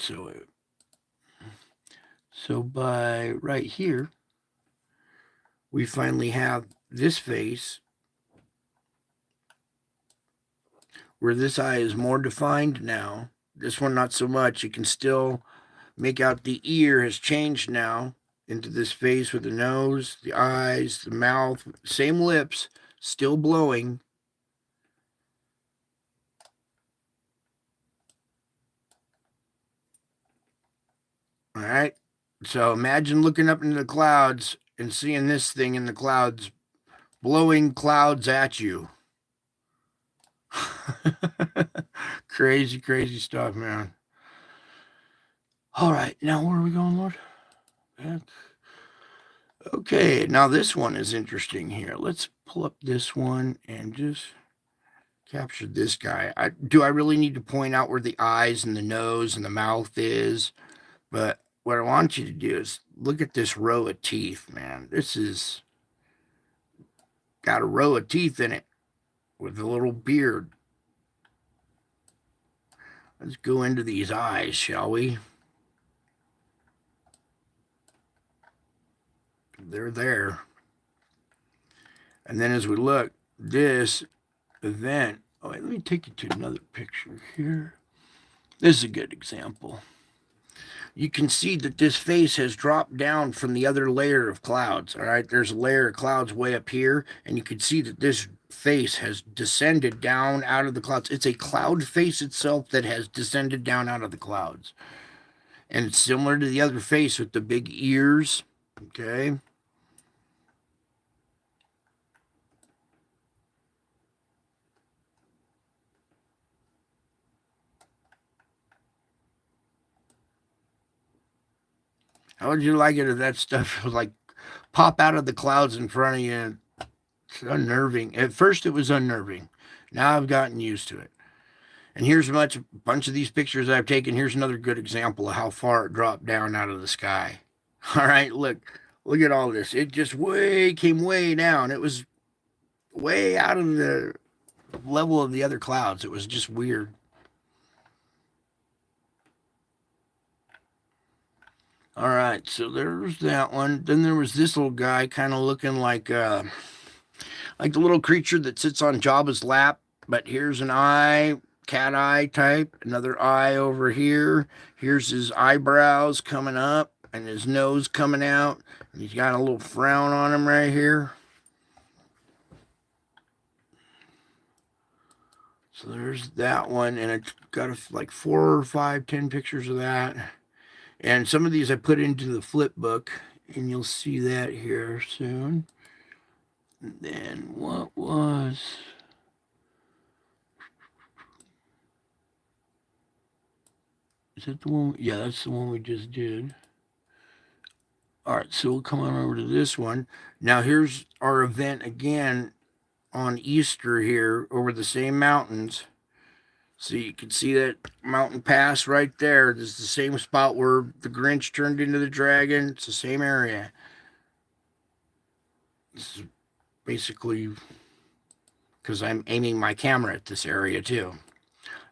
so by right here, we finally have this face where this eye is more defined now. This one, not so much. You can still make out the ear has changed now into this face with the nose, the eyes, the mouth, same lips, still blowing. All right. So imagine looking up into the clouds and seeing this thing in the clouds, blowing clouds at you. Crazy, crazy stuff, man. All right. Now, where are we going, Lord? Back. Okay. Now, this one is interesting here. Let's pull up this one and just captured this guy. Do I really need to point out where the eyes and the nose and the mouth is? But what I want you to do is look at this row of teeth, man. This is got a row of teeth in it with a little beard. Let's go into these eyes, shall we? They're there. And then as we look, this event, oh, wait, let me take you to another picture here. This is a good example. You can see that this face has dropped down from the other layer of clouds. All right, there's a layer of clouds way up here, and you can see that this face has descended down out of the clouds. It's a cloud face itself that has descended down out of the clouds. And it's similar to the other face with the big ears. Okay. How would you like it if that stuff was like pop out of the clouds in front of you? It's unnerving. At first, it was unnerving. Now I've gotten used to it. And here's a bunch of these pictures I've taken. Here's another good example of how far it dropped down out of the sky. All right, look at all this. It just came way down. It was way out of the level of the other clouds. It was just weird. All right, so there's that one. Then there was this little guy kind of looking like the little creature that sits on Jabba's lap. But here's an eye, cat eye type. Another eye over here. Here's his eyebrows coming up and his nose coming out. And he's got a little frown on him right here. So there's that one. And it's got like 4 or 5, 10 pictures of that. And some of these I put into the flip book, and you'll see that here soon. And then what was... Is that the one? Yeah, that's the one we just did. All right, so we'll come on over to this one. Now here's our event again on Easter here over the same mountains. So you can see that mountain pass right there. This is the same spot where the Grinch turned into the dragon. It's the same area. This is basically because I'm aiming my camera at this area too.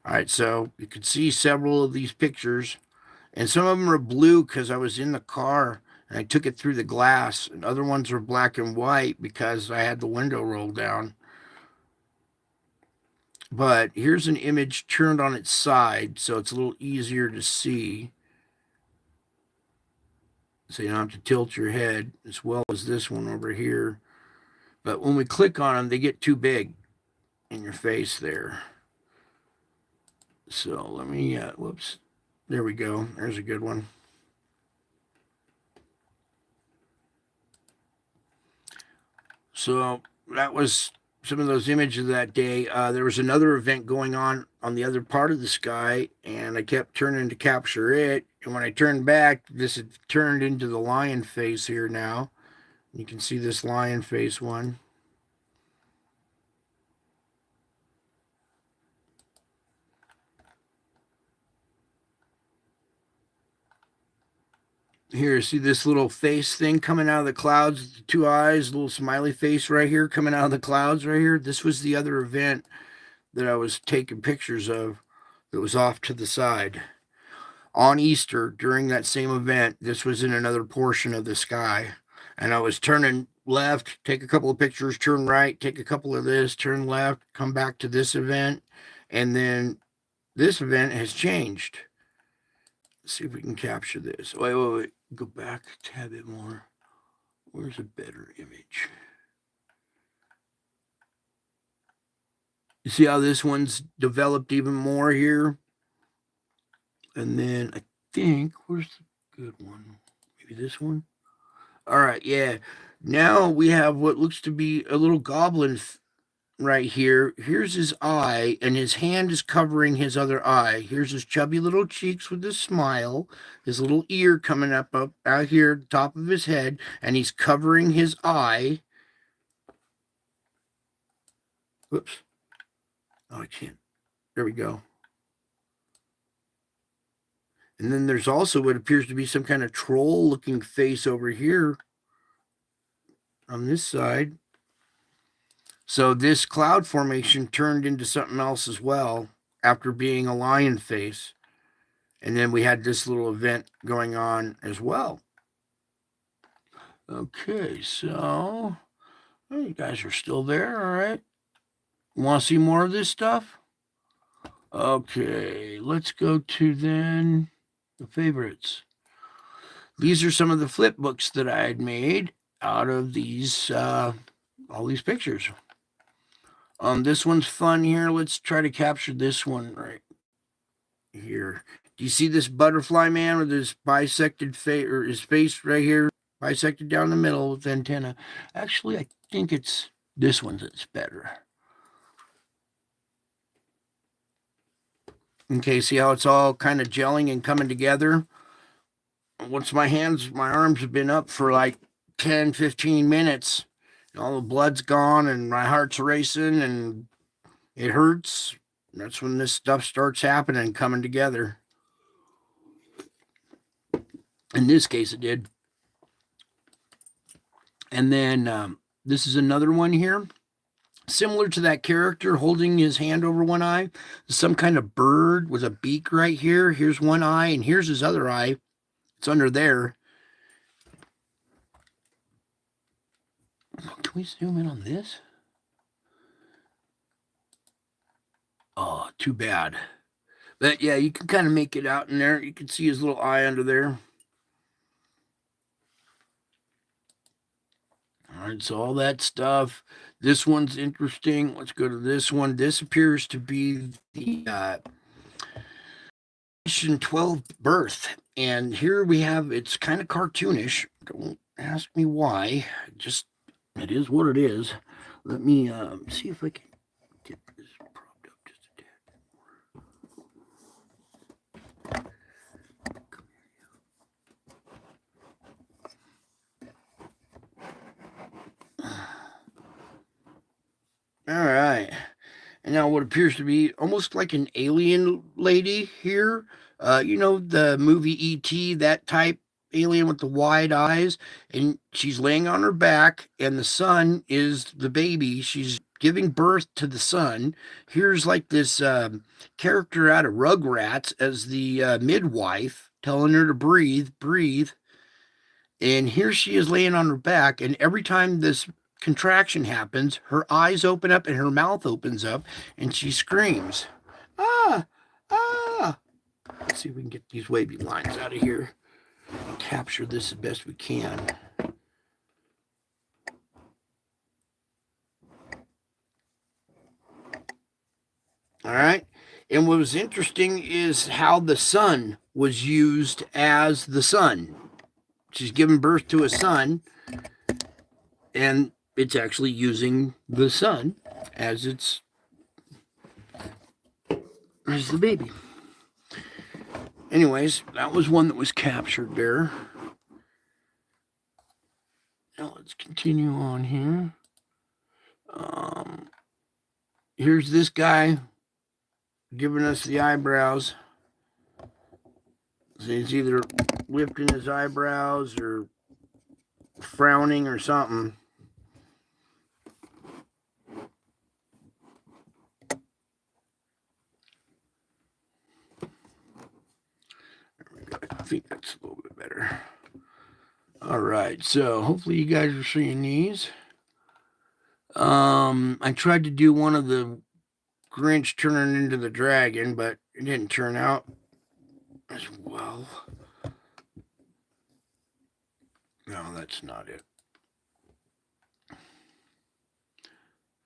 All right, so you can see several of these pictures. And some of them are blue because I was in the car and I took it through the glass. And other ones were black and white because I had the window rolled down. But here's an image turned on its side, so it's a little easier to see. So you don't have to tilt your head, as well as this one over here. But when we click on them, they get too big in your face there. So let me, whoops. There we go. There's a good one. So that was some of those images of that day. There was another event going on the other part of the sky, and I kept turning to capture it. And when I turned back, this had turned into the lion face here now. You can see this lion face one. Here, see this little face thing coming out of the clouds, the 2 eyes, little smiley face right here coming out of the clouds right here. This was the other event that I was taking pictures of that was off to the side. On Easter, during that same event, this was in another portion of the sky. And I was turning left, take a couple of pictures, turn right, take a couple of this, turn left, come back to this event. And then this event has changed. Let's see if we can capture this. Wait. Go back a tad bit more. Where's a better image? You see how this one's developed even more here? And then I think, where's the good one? Maybe this one? All right, yeah. Now we have what looks to be a little goblin right here. Here's his eye, and his hand is covering his other eye. Here's his chubby little cheeks with his smile, his little ear coming up out here, top of his head, and he's covering his eye. Whoops. Oh, I can't. There we go. And then there's also what appears to be some kind of troll-looking face over here on this side. So this cloud formation turned into something else as well after being a lion face. And then we had this little event going on as well. Okay, so you guys are still there, all right? Want to see more of this stuff? Okay, let's go to then the favorites. These are some of the flip books that I had made out of these, all these pictures. This one's fun here. Let's try to capture this one right here. Do you see this butterfly man with his bisected face, or his face right here, bisected down the middle with antenna? Actually, I think it's this one that's better. Okay, see how it's all kind of gelling and coming together? Once my arms have been up for like 10, 15 minutes, all the blood's gone and my heart's racing and it hurts. That's when this stuff starts happening, coming together. In this case, it did. And then this is another one here. Similar to that character holding his hand over one eye. Some kind of bird with a beak right here. Here's one eye, and here's his other eye. It's under there. Can we zoom in on this? Oh, too bad. But yeah, you can kind of make it out in there. You can see his little eye under there. All right, so all that stuff. This one's interesting. Let's go to this one. This appears to be the 12 birth. And here we have, it's kind of cartoonish. Don't ask me why. Just, it is what it is. Let me see if I can get this propped up just a tad more. All right. And now what appears to be almost like an alien lady here. You know, the movie E.T., that type alien with the wide eyes. And she's laying on her back, and the son is the baby. She's giving birth to the son. Here's like this character out of Rugrats as the midwife, telling her to breathe, breathe. And here she is laying on her back, and every time this contraction happens, her eyes open up and her mouth opens up, and she screams, "Ah, ah!" Let's see if we can get these wavy lines out of here and capture this as best we can. All right. And what was interesting is how the sun was used as the sun. She's given birth to a son, and it's actually using the sun as the baby. Anyways, that was one that was captured there. Now let's continue on here. Here's this guy giving us the eyebrows. So he's either lifting his eyebrows or frowning or something. I think that's a little bit better. All right, so hopefully you guys are seeing these. I tried to do one of the Grinch turning into the dragon, but it didn't turn out as well. No, that's not it.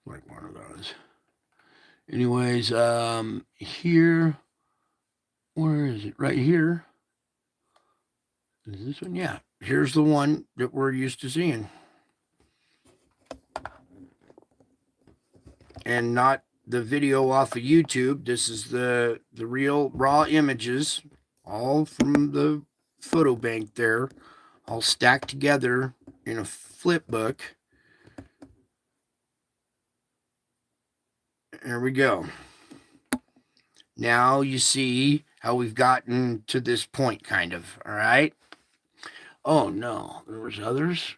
Like one of those. Anyways, here, where is it? Right here. Is this one? Yeah. Here's the one that we're used to seeing. And not the video off of YouTube. This is the real raw images, all from the photo bank there, all stacked together in a flip book. There we go. Now you see how we've gotten to this point, kind of. All right. Oh no, there was others.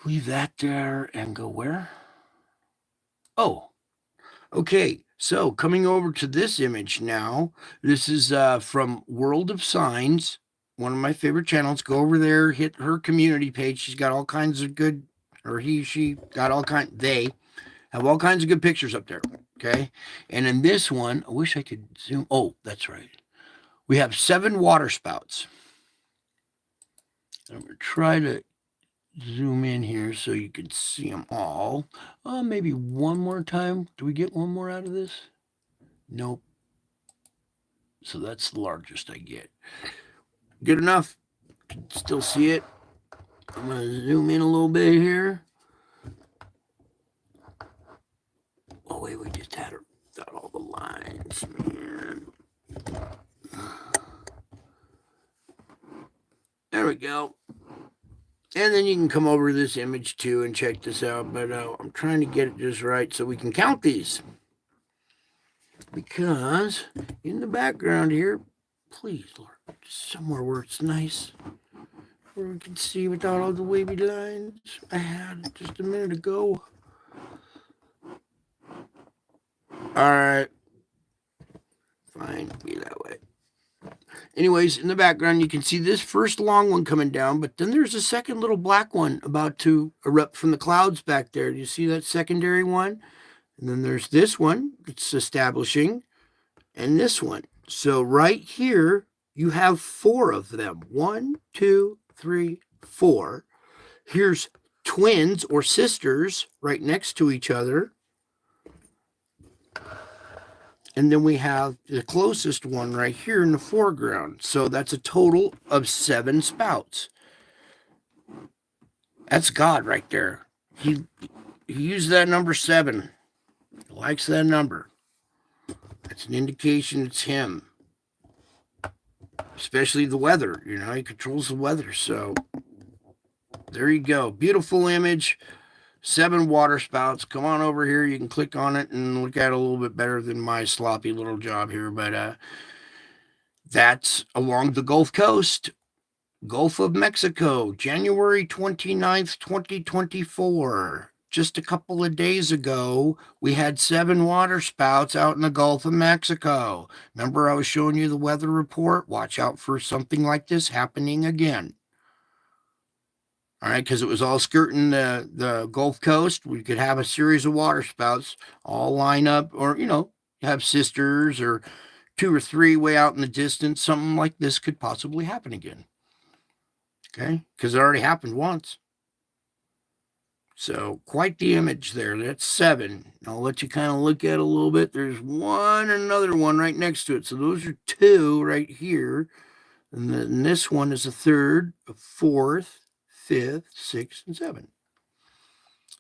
Leave that there and go where? Oh, okay. So coming over to this image now, this is from World of Signs, one of my favorite channels. Go over there, hit her community page. She's got all kinds of good, or she got all kind. They have all kinds of good pictures up there. Okay, and in this one, I wish I could zoom. Oh, that's right. We have 7 water spouts. I'm gonna try to zoom in here so you can see them all. Maybe one more time. Do we get one more out of this? Nope. So that's the largest I get. Good enough. Still see it. I'm going to zoom in a little bit here. Oh, wait, we just had got all the lines, man. There we go. And then you can come over to this image too and check this out. But I'm trying to get it just right so we can count these. Because in the background here, please, Lord, somewhere where it's nice, where we can see without all the wavy lines I had just a minute ago. All right. Fine, be that way. Anyways, in the background, you can see this first long one coming down, but then there's a second little black one about to erupt from the clouds back there. Do you see that secondary one? And then there's this one that's establishing, and this one. So right here, you have 4 of them. 1, 2, 3, 4. Here's twins or sisters right next to each other. And then we have the closest one right here in the foreground. So that's a total of 7 spouts. That's God right there. He used that number 7. He likes that number. That's an indication it's him. Especially the weather. You know, he controls the weather. So there you go. Beautiful image. 7 water spouts. Come on over here. You can click on it and look at it a little bit better than my sloppy little job here. But that's along the Gulf Coast, Gulf of Mexico, January 29th, 2024. Just a couple of days ago, we had 7 water spouts out in the Gulf of Mexico. Remember I was showing you the weather report? Watch out for something like this happening again. All right, because it was all skirting the Gulf Coast. We could have a series of water spouts all line up, or, you know, have sisters or 2 or 3 way out in the distance. Something like this could possibly happen again. Okay, because it already happened once. So quite the image there. That's 7. I'll let you kind of look at it a little bit. There's one and another one right next to it. So those are 2 right here. And then this one is a 3rd, a 4th, 5th, 6th, and 7.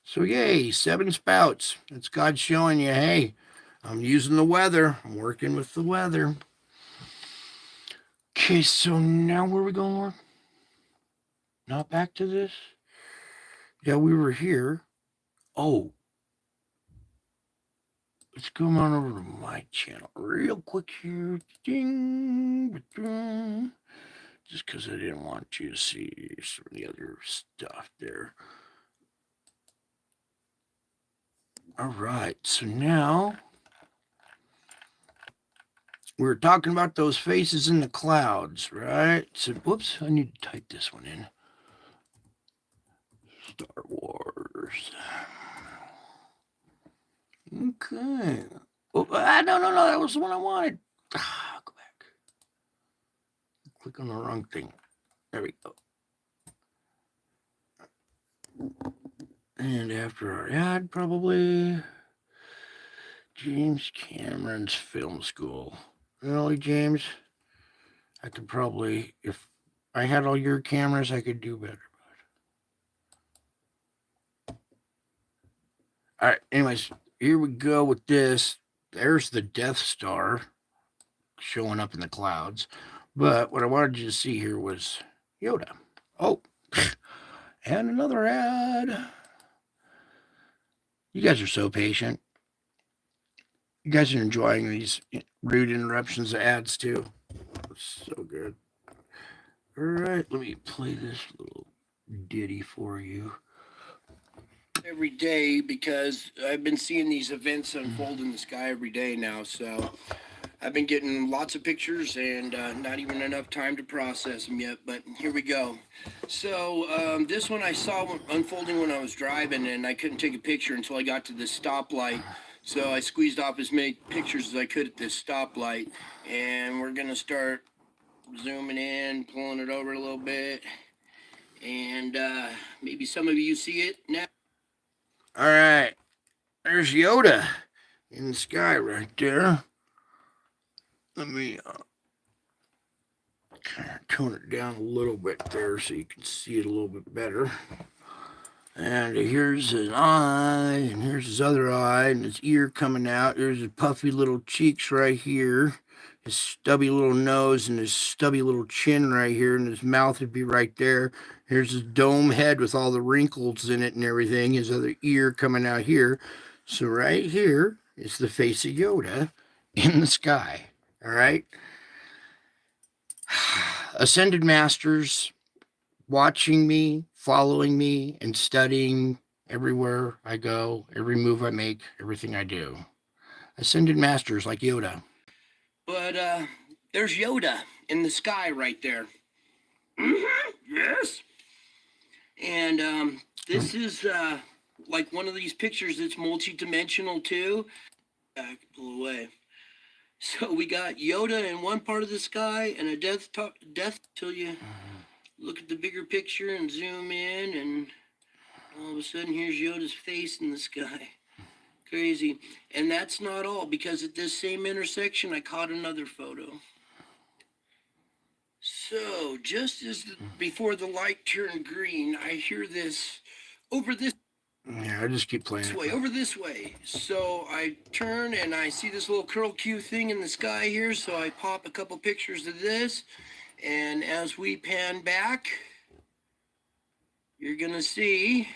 So yay, 7 spouts. That's God showing you, hey, I'm using the weather. I'm working with the weather. Okay, so now where are we going? Not back to this? Yeah, we were here. Oh. Let's come on over to my channel real quick here. Ding, ding. Just because I didn't want you to see some of the other stuff there. All right, so now we're talking about those faces in the clouds, right? So, whoops, I need to type this one in. Star Wars. Okay. Oh, no, that was the one I wanted. Go back. Click on the wrong thing. There we go. And after our ad, probably James Cameron's Film School. Really, James? I could probably, if I had all your cameras, I could do better. All right, anyways, here we go with this. There's the Death Star showing up in the clouds. But what I wanted you to see here was Yoda. Oh, and another ad. You guys are so patient. You guys are enjoying these rude interruptions ads too. It's so good. All right, let me play this little ditty for you. Every day, because I've been seeing these events unfold in the sky every day now, so I've been getting lots of pictures and not even enough time to process them yet, but here we go. So this one I saw unfolding when I was driving, and I couldn't take a picture until I got to this stoplight. So I squeezed off as many pictures as I could at this stoplight, and we're gonna start zooming in, pulling it over a little bit, and maybe some of you see it now. All right, there's Yoda in the sky right there. Let me kind of tone it down a little bit there so you can see it a little bit better. And here's his eye, and here's his other eye, and his ear coming out. There's his puffy little cheeks right here, his stubby little nose, and his stubby little chin right here, and his mouth would be right there. Here's his dome head with all the wrinkles in it and everything, his other ear coming out here. So right here is the face of Yoda in the sky, all right? Ascended Masters watching me, following me, and studying everywhere I go, every move I make, everything I do. Ascended Masters like Yoda. But there's Yoda in the sky right there. Yes. And this is like one of these pictures that's multi-dimensional too. Pull away. So we got Yoda in one part of the sky and a death till you look at the bigger picture and zoom in, and all of a sudden here's Yoda's face in the sky. Crazy. And that's not all, because at this same intersection I caught another photo. So just as before the light turned green, I hear this over this. Yeah, I just keep playing. This way, over this way. So I turn and I see this little curl Q thing in the sky here. So I pop a couple pictures of this. And as we pan back, you're going to see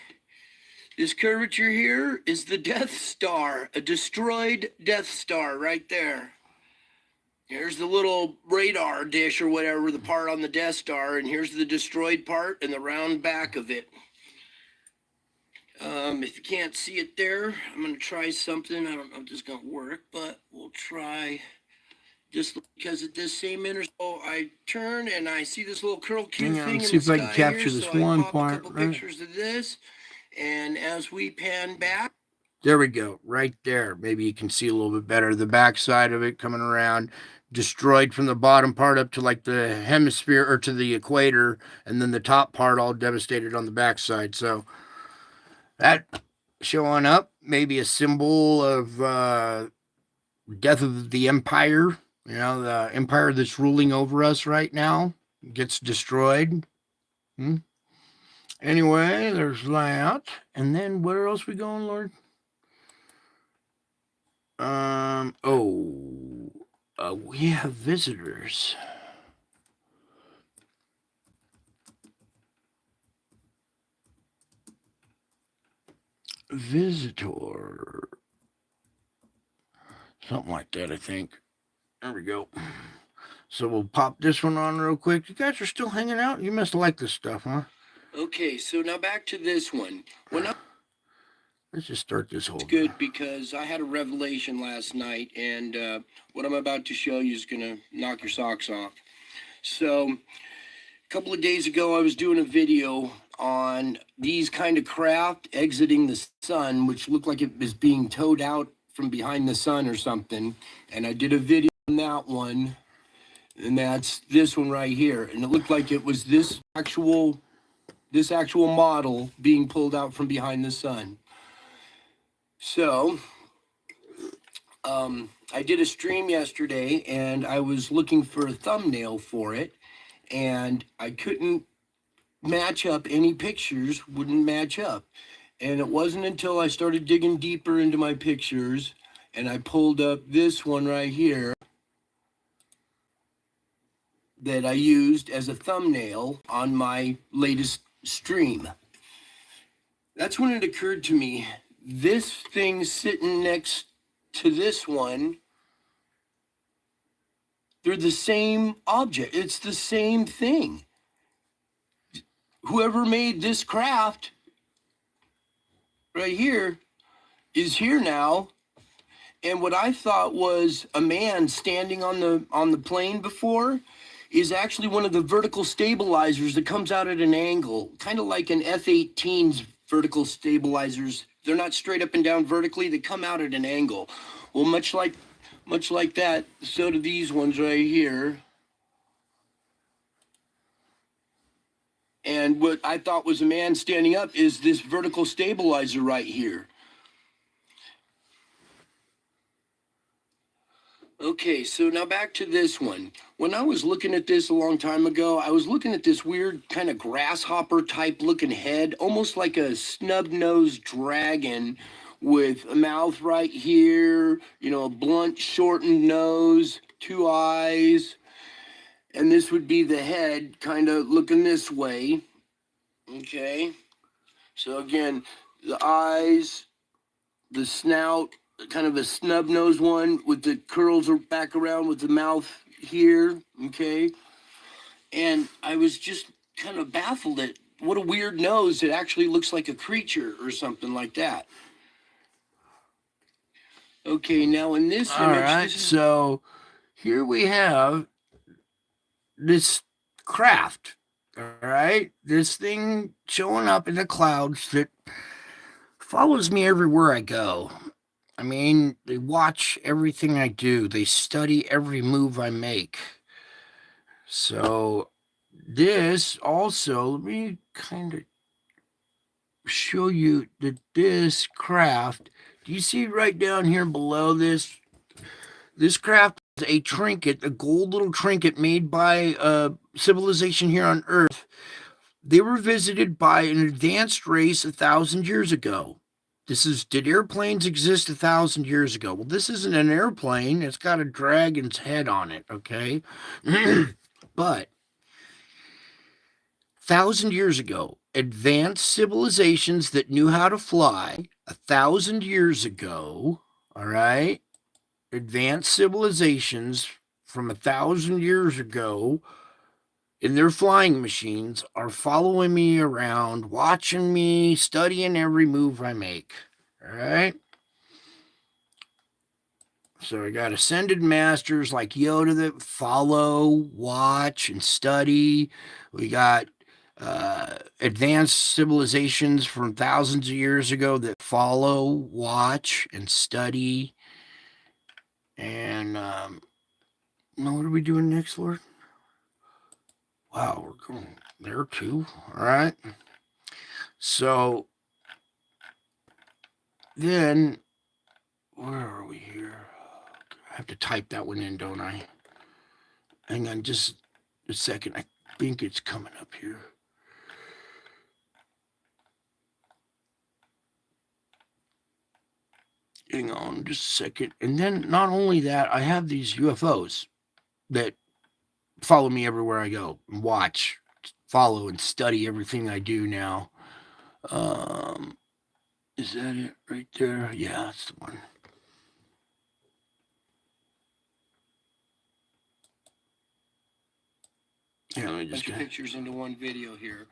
this curvature here is the Death Star, a destroyed Death Star right there. Here's the little radar dish or whatever, the part on the Death Star, and here's the destroyed part and the round back of it. If you can't see it there, I'm going to try something. I don't know if this is going to work, but we'll try. Just because at this same intersection, I turn and I see this little curl Q thing in the sky. See if I can capture this one part. A couple pictures of this, and as we pan back, there we go, right there. Maybe you can see a little bit better the back side of it coming around, destroyed from the bottom part up to like the hemisphere or to the equator, and then the top part all devastated on the back side. So that showing up, maybe a symbol of death of the empire. You know, the empire that's ruling over us right now gets destroyed. Anyway, there's that. And then where else we going, Lord? We have visitors. Visitor. Something like that, I think. There we go. So we'll pop this one on real quick. You guys are still hanging out? You must like this stuff, huh? Okay, so now back to this one. Let's just start this whole. It's good because I had a revelation last night, and what I'm about to show you is going to knock your socks off. So a couple of days ago, I was doing a video on these kind of craft exiting the sun, which looked like it was being towed out from behind the sun or something. And I did a video on that one, and that's this one right here. And it looked like it was this actual model being pulled out from behind the sun. So I did a stream yesterday, and I was looking for a thumbnail for it, and I couldn't match up any pictures, wouldn't match up. And it wasn't until I started digging deeper into my pictures and I pulled up this one right here that I used as a thumbnail on my latest stream. That's when it occurred to me, this thing sitting next to this one, they're the same object. It's the same thing. Whoever made this craft right here is here now. And what I thought was a man standing on the plane before is actually one of the vertical stabilizers that comes out at an angle, kind of like an F-18's vertical stabilizers. They're not straight up and down vertically, they come out at an angle. Well, much like that, so do these ones right here. And what I thought was a man standing up is this vertical stabilizer right here. Okay, so now back to this one. When I was looking at this a long time ago, I was looking at this weird kind of grasshopper type looking head, almost like a snub-nosed dragon with a mouth right here, you know, a blunt shortened nose, two eyes, and this would be the head kind of looking this way. Okay, so again, the eyes, the snout, kind of a snub-nosed one with the curls back around with the mouth here, okay? And I was just kind of baffled at what a weird nose. It actually looks like a creature or something like that. Okay, now in this image... All right, so here we have this craft, all right? This thing showing up in the clouds that follows me everywhere I go. I mean, they watch everything I do. They study every move I make. So this also, let me kind of show you that this craft, do you see right down here below this? This craft is a trinket, a gold little trinket made by a civilization here on Earth. They were visited by an advanced race 1,000 years ago. Did airplanes exist 1,000 years ago? Well, this isn't an airplane. It's got a dragon's head on it, okay? But 1,000 years ago, advanced civilizations that knew how to fly 1,000 years ago, all right? Advanced civilizations from 1,000 years ago in their flying machines are following me around, watching me, studying every move I make. All right. So I got ascended masters like Yoda that follow, watch, and study. We got advanced civilizations from thousands of years ago that follow, watch, and study. And now what are we doing next, Lord? Wow, we're going there too. All right. So then, where are we here? I have to type that one in, don't I? Hang on just a second. I think it's coming up here. Hang on just a second. And then not only that, I have these UFOs that follow me everywhere I go and watch, follow, and study everything I do now. Is that it right there? Yeah, that's the one. Yeah, let me just get pictures into one video here.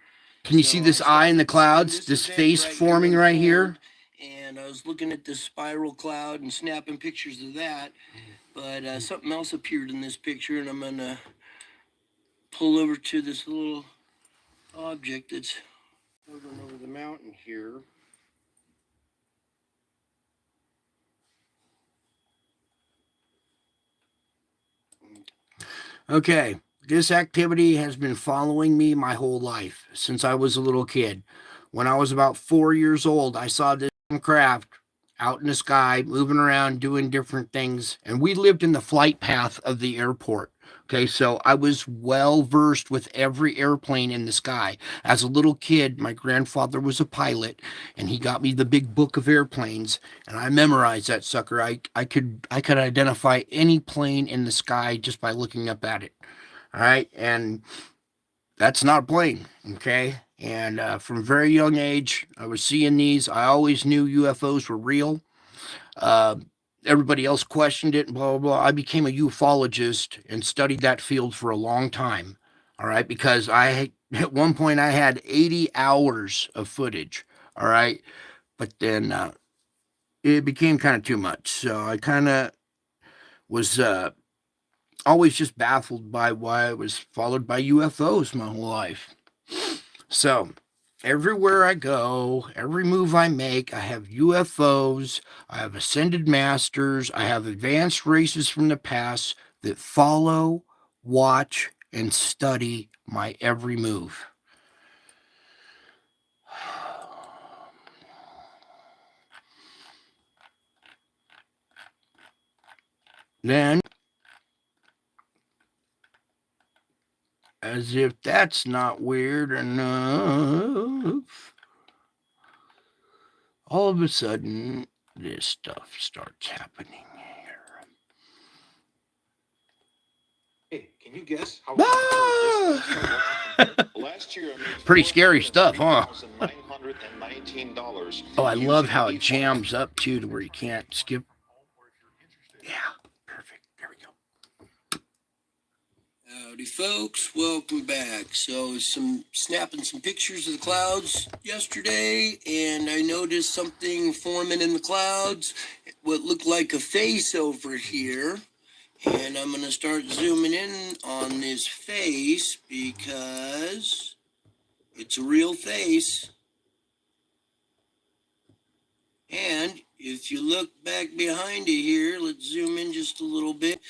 Can you see this eye in the clouds? This face forming right here? And I was looking at this spiral cloud and snapping pictures of that, but something else appeared in this picture, and I'm gonna pull over to this little object that's hovering over the mountain here. Okay, this activity has been following me my whole life since I was a little kid. When I was about 4 years old, I saw this craft out in the sky, moving around, doing different things, and we lived in the flight path of the airport. Okay, so I was well versed with every airplane in the sky. As a little kid, my grandfather was a pilot, and he got me the big book of airplanes, and I memorized that sucker. I could identify any plane in the sky just by looking up at it. All right, and that's not a plane. Okay, and from a very young age, I was seeing these. I always knew UFOs were real. everybody else questioned it and blah, blah, blah. I became a ufologist and studied that field for a long time. All right. Because at one point, I had 80 hours of footage. All right. But then it became kind of too much. So I kind of was always just baffled by why I was followed by UFOs my whole life. So everywhere I go, every move I make, I have UFOs, I have ascended masters, I have advanced races from the past that follow, watch, and study my every move. Then, as if that's not weird enough, all of a sudden, this stuff starts happening here. Hey, can you guess how last year I made pretty scary stuff, huh? Oh, I love how it jams up too to where you can't skip. Yeah, perfect. There we go. Howdy, folks. Welcome back. So, snapping some pictures of the clouds yesterday, and I noticed something forming in the clouds. What looked like a face over here. And I'm going to start zooming in on this face because it's a real face. And if you look back behind it here, let's zoom in just a little bit.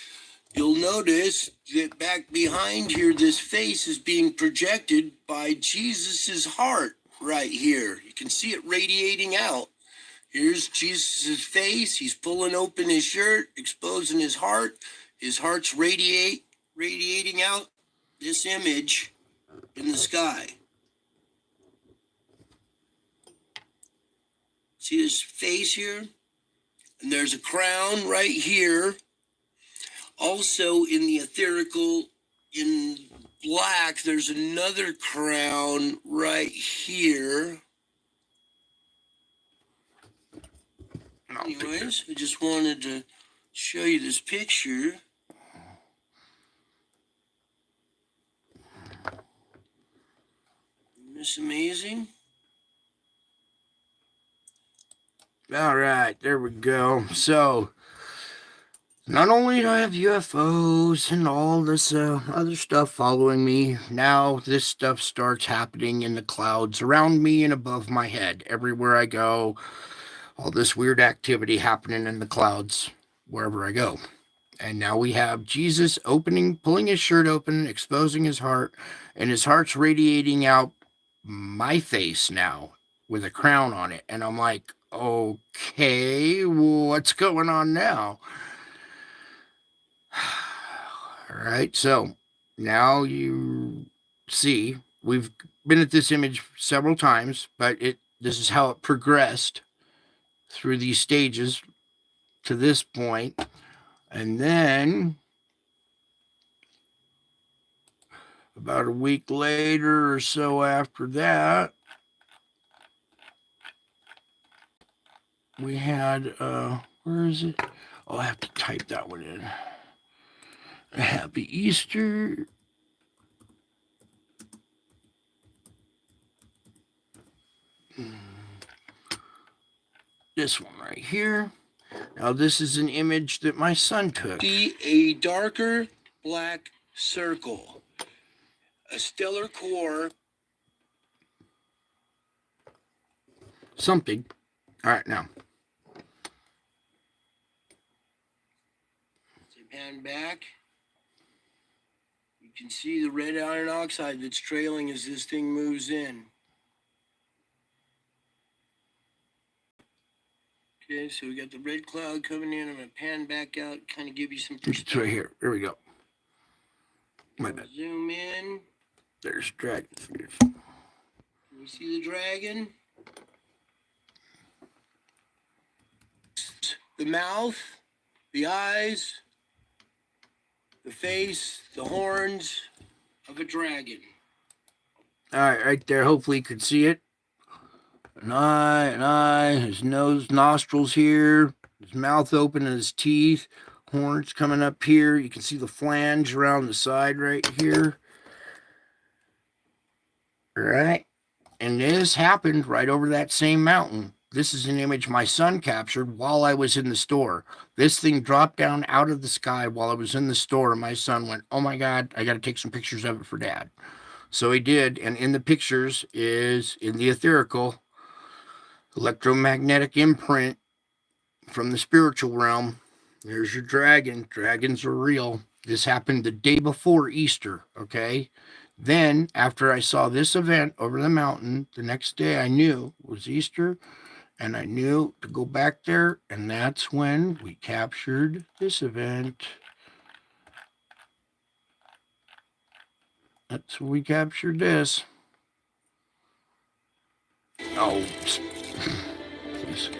You'll notice that back behind here, this face is being projected by Jesus's heart right here. You can see it radiating out. Here's Jesus's face. He's pulling open his shirt, exposing his heart. His heart's radiating out this image in the sky. See his face here? And there's a crown right here. Also in the etherical, in black, there's another crown right here. Anyways, I just wanted to show you this picture. Isn't this amazing? All right, there we go. So, not only do I have UFOs and all this other stuff following me, now this stuff starts happening in the clouds around me and above my head. Everywhere I go, all this weird activity happening in the clouds wherever I go. And now we have Jesus pulling his shirt open, exposing his heart, and his heart's radiating out my face now with a crown on it. And I'm like, okay, what's going on now? All right, so now you see we've been at this image several times, but this is how it progressed through these stages to this point. And then about a week later or so after that, we had where is it? Oh, I have to type that one in. Happy Easter. This one right here. Now, this is an image that my son took. See a darker black circle, a stellar core, something. All right, now. Pan back. You can see the red iron oxide that's trailing as this thing moves in. Okay, so we got the red cloud coming in. I'm going to pan back out, kind of give you some perspective. It's right here. There we go. My bad. Zoom in. There's dragon. Can you see the dragon? The mouth, the eyes, the face, the horns of a dragon. All right, right there. Hopefully you could see it. An eye, his nose, nostrils here, His mouth open and his teeth, horns coming up here. You can see the flange around the side right here. All right. And this happened right over that same mountain. This is an image my son captured while I was in the store. This thing dropped down out of the sky while I was in the store. And my son went, "Oh my God, I got to take some pictures of it for Dad." So he did. And in the pictures is in the etherical electromagnetic imprint from the spiritual realm. There's your dragon. Dragons are real. This happened the day before Easter, okay? Then, after I saw this event over the mountain, the next day I knew it was Easter, and I knew to go back there, and that's when we captured this event. That's when we captured this. Oh, please.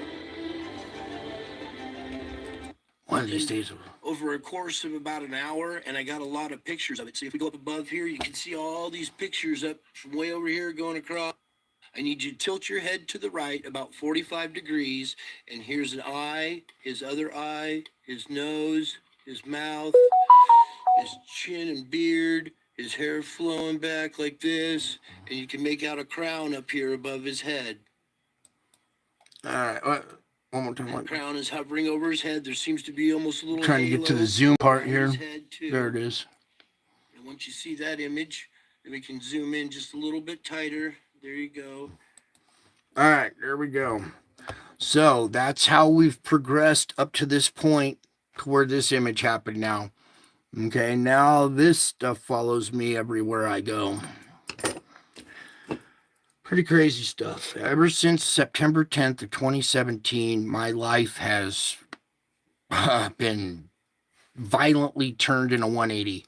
One of these days. Over a course of about an hour, and I got a lot of pictures of it. So if we go up above here, you can see all these pictures up from way over here going across. I need you to tilt your head to the right about 45 degrees, and here's an eye, his other eye, his nose, his mouth, his chin and beard, his hair flowing back like this, and you can make out a crown up here above his head. All right. One more time. The crown is hovering over his head. There seems to be almost a little Trying to get to the zoom part here. There it is. And once you see that image, then we can zoom in just a little bit tighter. There you go. All right, there we go. So that's how we've progressed up to this point to where this image happened now. Okay, now this stuff follows me everywhere I go. Pretty crazy stuff. Ever since September 10th of 2017, my life has been violently turned in a 180.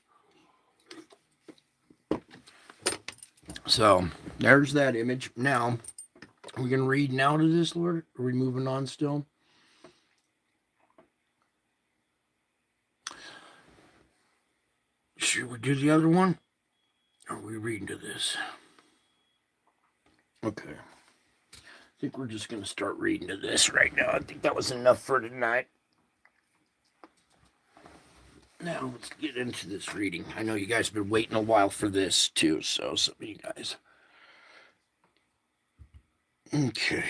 So there's that image. Now, are we going to read now to this, Lord? Are we moving on still? Should we do the other one? Or are we reading to this? Okay. I think we're just going to start reading to this right now. I think that was enough for tonight. Now let's get into this reading. I know you guys have been waiting a while for this too, so some of you guys. Okay.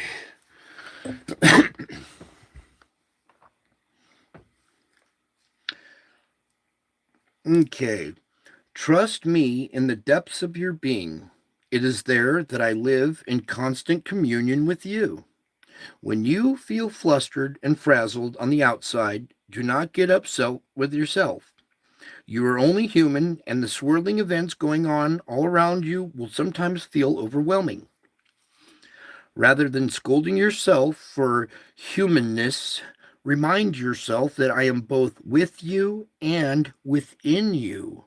Okay. Trust me in the depths of your being. It is there that I live in constant communion with you. When you feel flustered and frazzled on the outside, do not get upset with yourself. You are only human, and the swirling events going on all around you will sometimes feel overwhelming. Rather than scolding yourself for humanness, remind yourself that I am both with you and within you.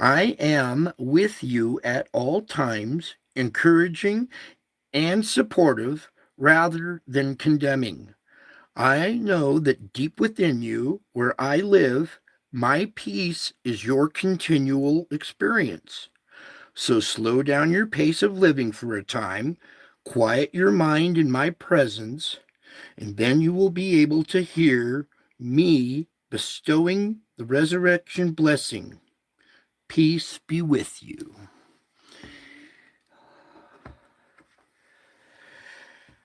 I am with you at all times, encouraging and supportive rather than condemning. I know that deep within you, where I live, my peace is your continual experience. So slow down your pace of living for a time, quiet your mind in my presence, and then you will be able to hear me bestowing the resurrection blessing. Peace be with you.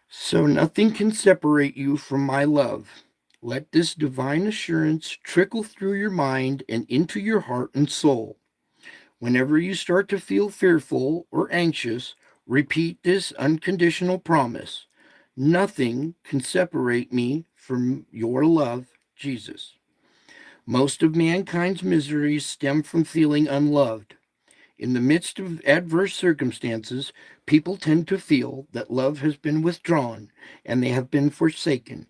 So nothing can separate you from my love. Let this divine assurance trickle through your mind and into your heart and soul. Whenever you start to feel fearful or anxious, repeat this unconditional promise. Nothing can separate me from your love, Jesus. Most of mankind's miseries stem from feeling unloved. In the midst of adverse circumstances, people tend to feel that love has been withdrawn and they have been forsaken.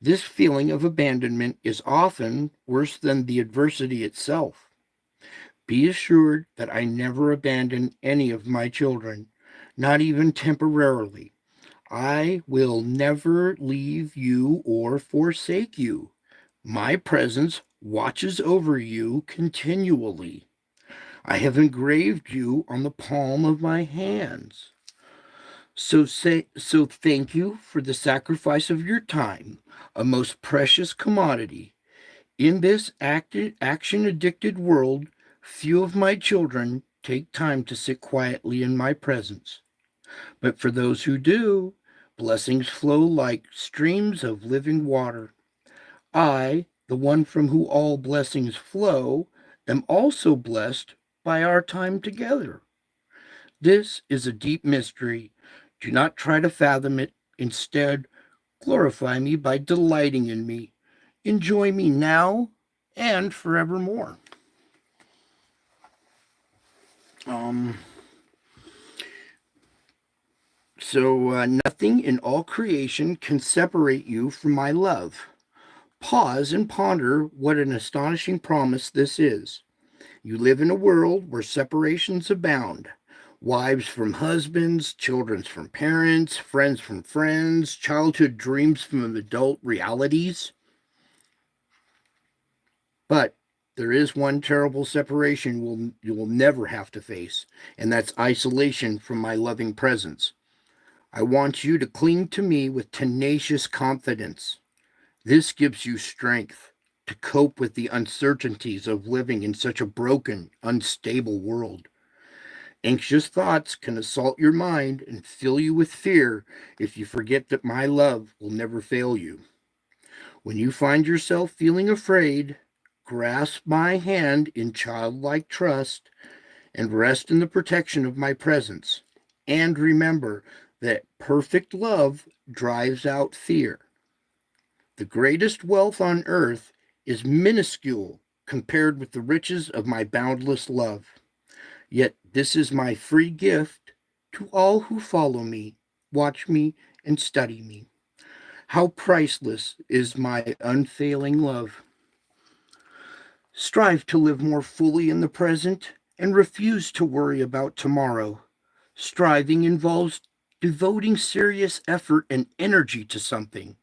This feeling of abandonment is often worse than the adversity itself. Be assured that I never abandon any of my children, not even temporarily. I will never leave you or forsake you. My presence watches over you continually. I have engraved you on the palm of my hands. So thank you for the sacrifice of your time, a most precious commodity. In this action addicted world, few of my children take time to sit quietly in my presence. But for those who do, blessings flow like streams of living water. I, the one from whom all blessings flow, am also blessed by our time together. This is a deep mystery. Do not try to fathom it. Instead, glorify me by delighting in me. Enjoy me now and forevermore. Um, Nothing in all creation can separate you from my love. Pause and ponder what an astonishing promise this is. You live in a world where separations abound. Wives from husbands, children from parents, friends from friends, childhood dreams from adult realities. But there is one terrible separation you will never have to face, and that's isolation from my loving presence. I want you to cling to me with tenacious confidence. This gives you strength to cope with the uncertainties of living in such a broken, unstable world. Anxious thoughts can assault your mind and fill you with fear if you forget that my love will never fail you. When you find yourself feeling afraid, grasp my hand in childlike trust and rest in the protection of my presence. And remember that perfect love drives out fear. The greatest wealth on earth is minuscule compared with the riches of my boundless love. Yet this is my free gift to all who follow me, watch me, and study me. How priceless is my unfailing love. Strive to live more fully in the present and refuse to worry about tomorrow. Striving involves devoting serious effort and energy to something.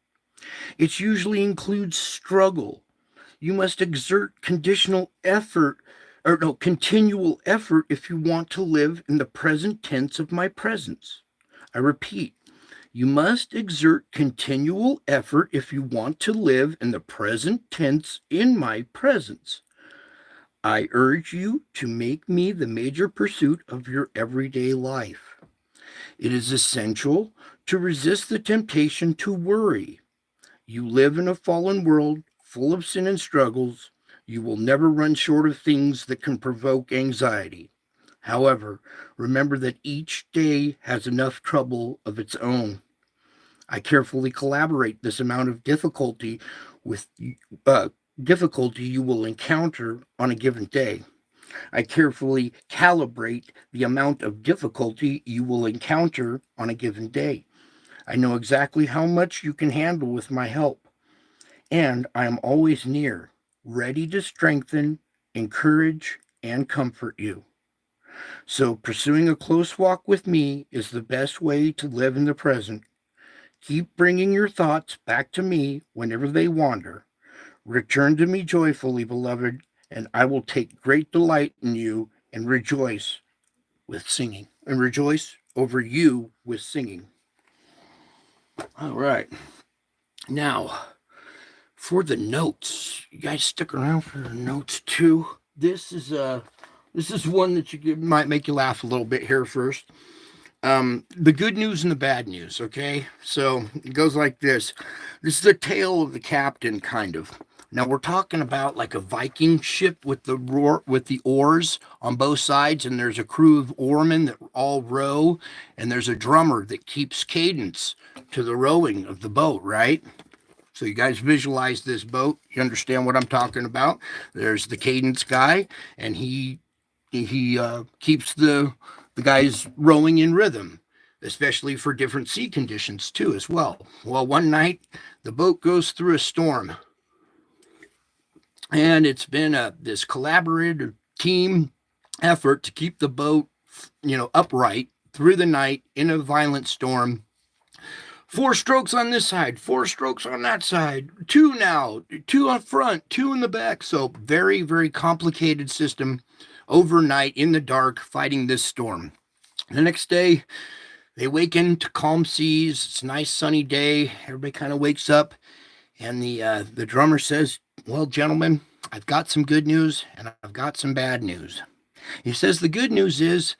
It usually includes struggle. You must exert continual effort if you want to live in the present tense of my presence. I repeat, you must exert continual effort if you want to live in the present tense in my presence. I urge you to make me the major pursuit of your everyday life. It is essential to resist the temptation to worry. You live in a fallen world full of sin and struggles. You will never run short of things that can provoke anxiety. However, remember that each day has enough trouble of its own. I carefully collaborate this amount of with difficulty you will encounter on a given day. I carefully calibrate the amount of difficulty you will encounter on a given day. I know exactly how much you can handle with my help, and I am always near, ready to strengthen, encourage, and comfort you. So, pursuing a close walk with me is the best way to live in the present. Keep bringing your thoughts back to me whenever they wander. Return to me joyfully, beloved, and I will take great delight in you and rejoice over you with singing. All right. Now, for the notes, you guys stick around for the notes too. This is one that might make you laugh a little bit here first. The good news and the bad news, okay? So it goes like this. This is a tale of the captain, kind of. Now we're talking about like a Viking ship with the oars on both sides, and there's a crew of oarmen that all row, and there's a drummer that keeps cadence to the rowing of the boat, right? So you guys visualize this boat. You understand what I'm talking about. There's the cadence guy, and he keeps the guys rowing in rhythm, especially for different sea conditions too as well. Well, one night the boat goes through a storm, and it's been this collaborative team effort to keep the boat, upright through the night in a violent storm. 4 strokes on this side, 4 strokes on that side, 2 now, 2 on front, 2 in the back. So very, very complicated system overnight in the dark fighting this storm. The next day, They wake into calm seas. It's a nice sunny day. Everybody kind of wakes up, and the drummer says, "Well, gentlemen, I've got some good news and I've got some bad news." He says the good news is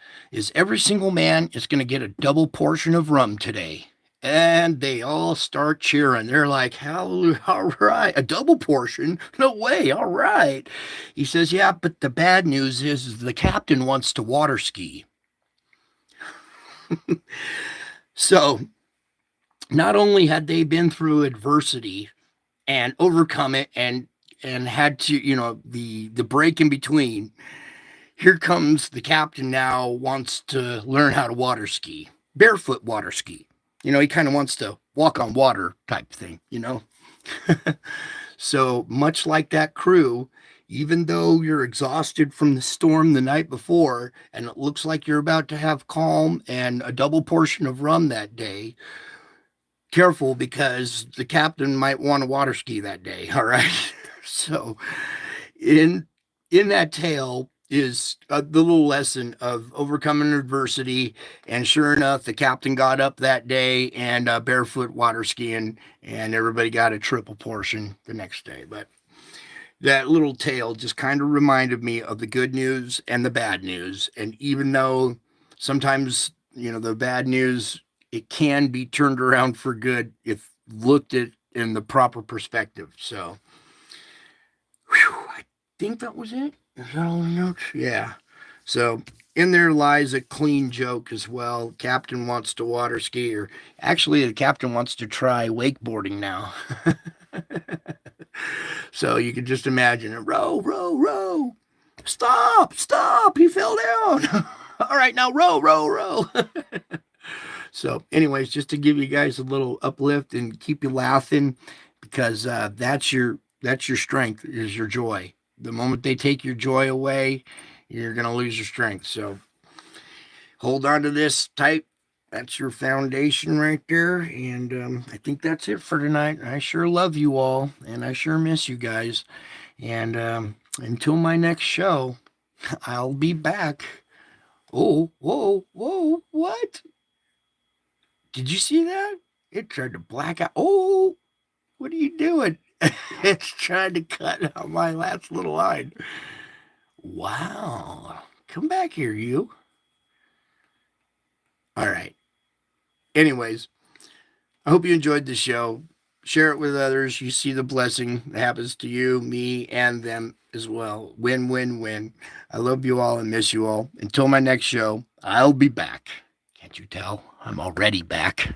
every single man is going to get a double portion of rum today. And they all start cheering. They're like, "How, all right, a double portion? No way, all right." He says, "Yeah, but the bad news is the captain wants to water ski." So not only had they been through adversity and overcome it and had to, the break in between, here comes the captain now wants to learn how to water ski, barefoot water ski. He kind of wants to walk on water type thing. So much like that crew, even though you're exhausted from the storm the night before and it looks like you're about to have calm and a double portion of rum that day, careful because the captain might want to water ski that day. All right. So in that tale is the little lesson of overcoming adversity. And sure enough, the captain got up that day and barefoot water skiing, and everybody got a triple portion the next day. But that little tale just kind of reminded me of the good news and the bad news. And even though sometimes, the bad news, it can be turned around for good if looked at in the proper perspective. So, I think that was it. Is that all the notes? Yeah. So in there lies a clean joke as well. Captain wants to water ski, or actually the captain wants to try wakeboarding now. So you can just imagine it. Row, row, row. Stop, stop. He fell down. All right, now row, row, row. So anyways, just to give you guys a little uplift and keep you laughing, because that's your strength, is your joy. The moment they take your joy away, you're going to lose your strength. So hold on to this tight. That's your foundation right there. And I think that's it for tonight. I sure love you all, and I sure miss you guys. And until my next show, I'll be back. Oh, whoa, whoa, what? Did you see that? It tried to black out. Oh, what are you doing? It's trying to cut out my last little line. Wow. Come back here, you. All right. Anyways, I hope you enjoyed the show. Share it with others. You see the blessing that happens to you, me, and them as well. Win, win, win. I love you all and miss you all. Until my next show, I'll be back. Can't you tell? I'm already back.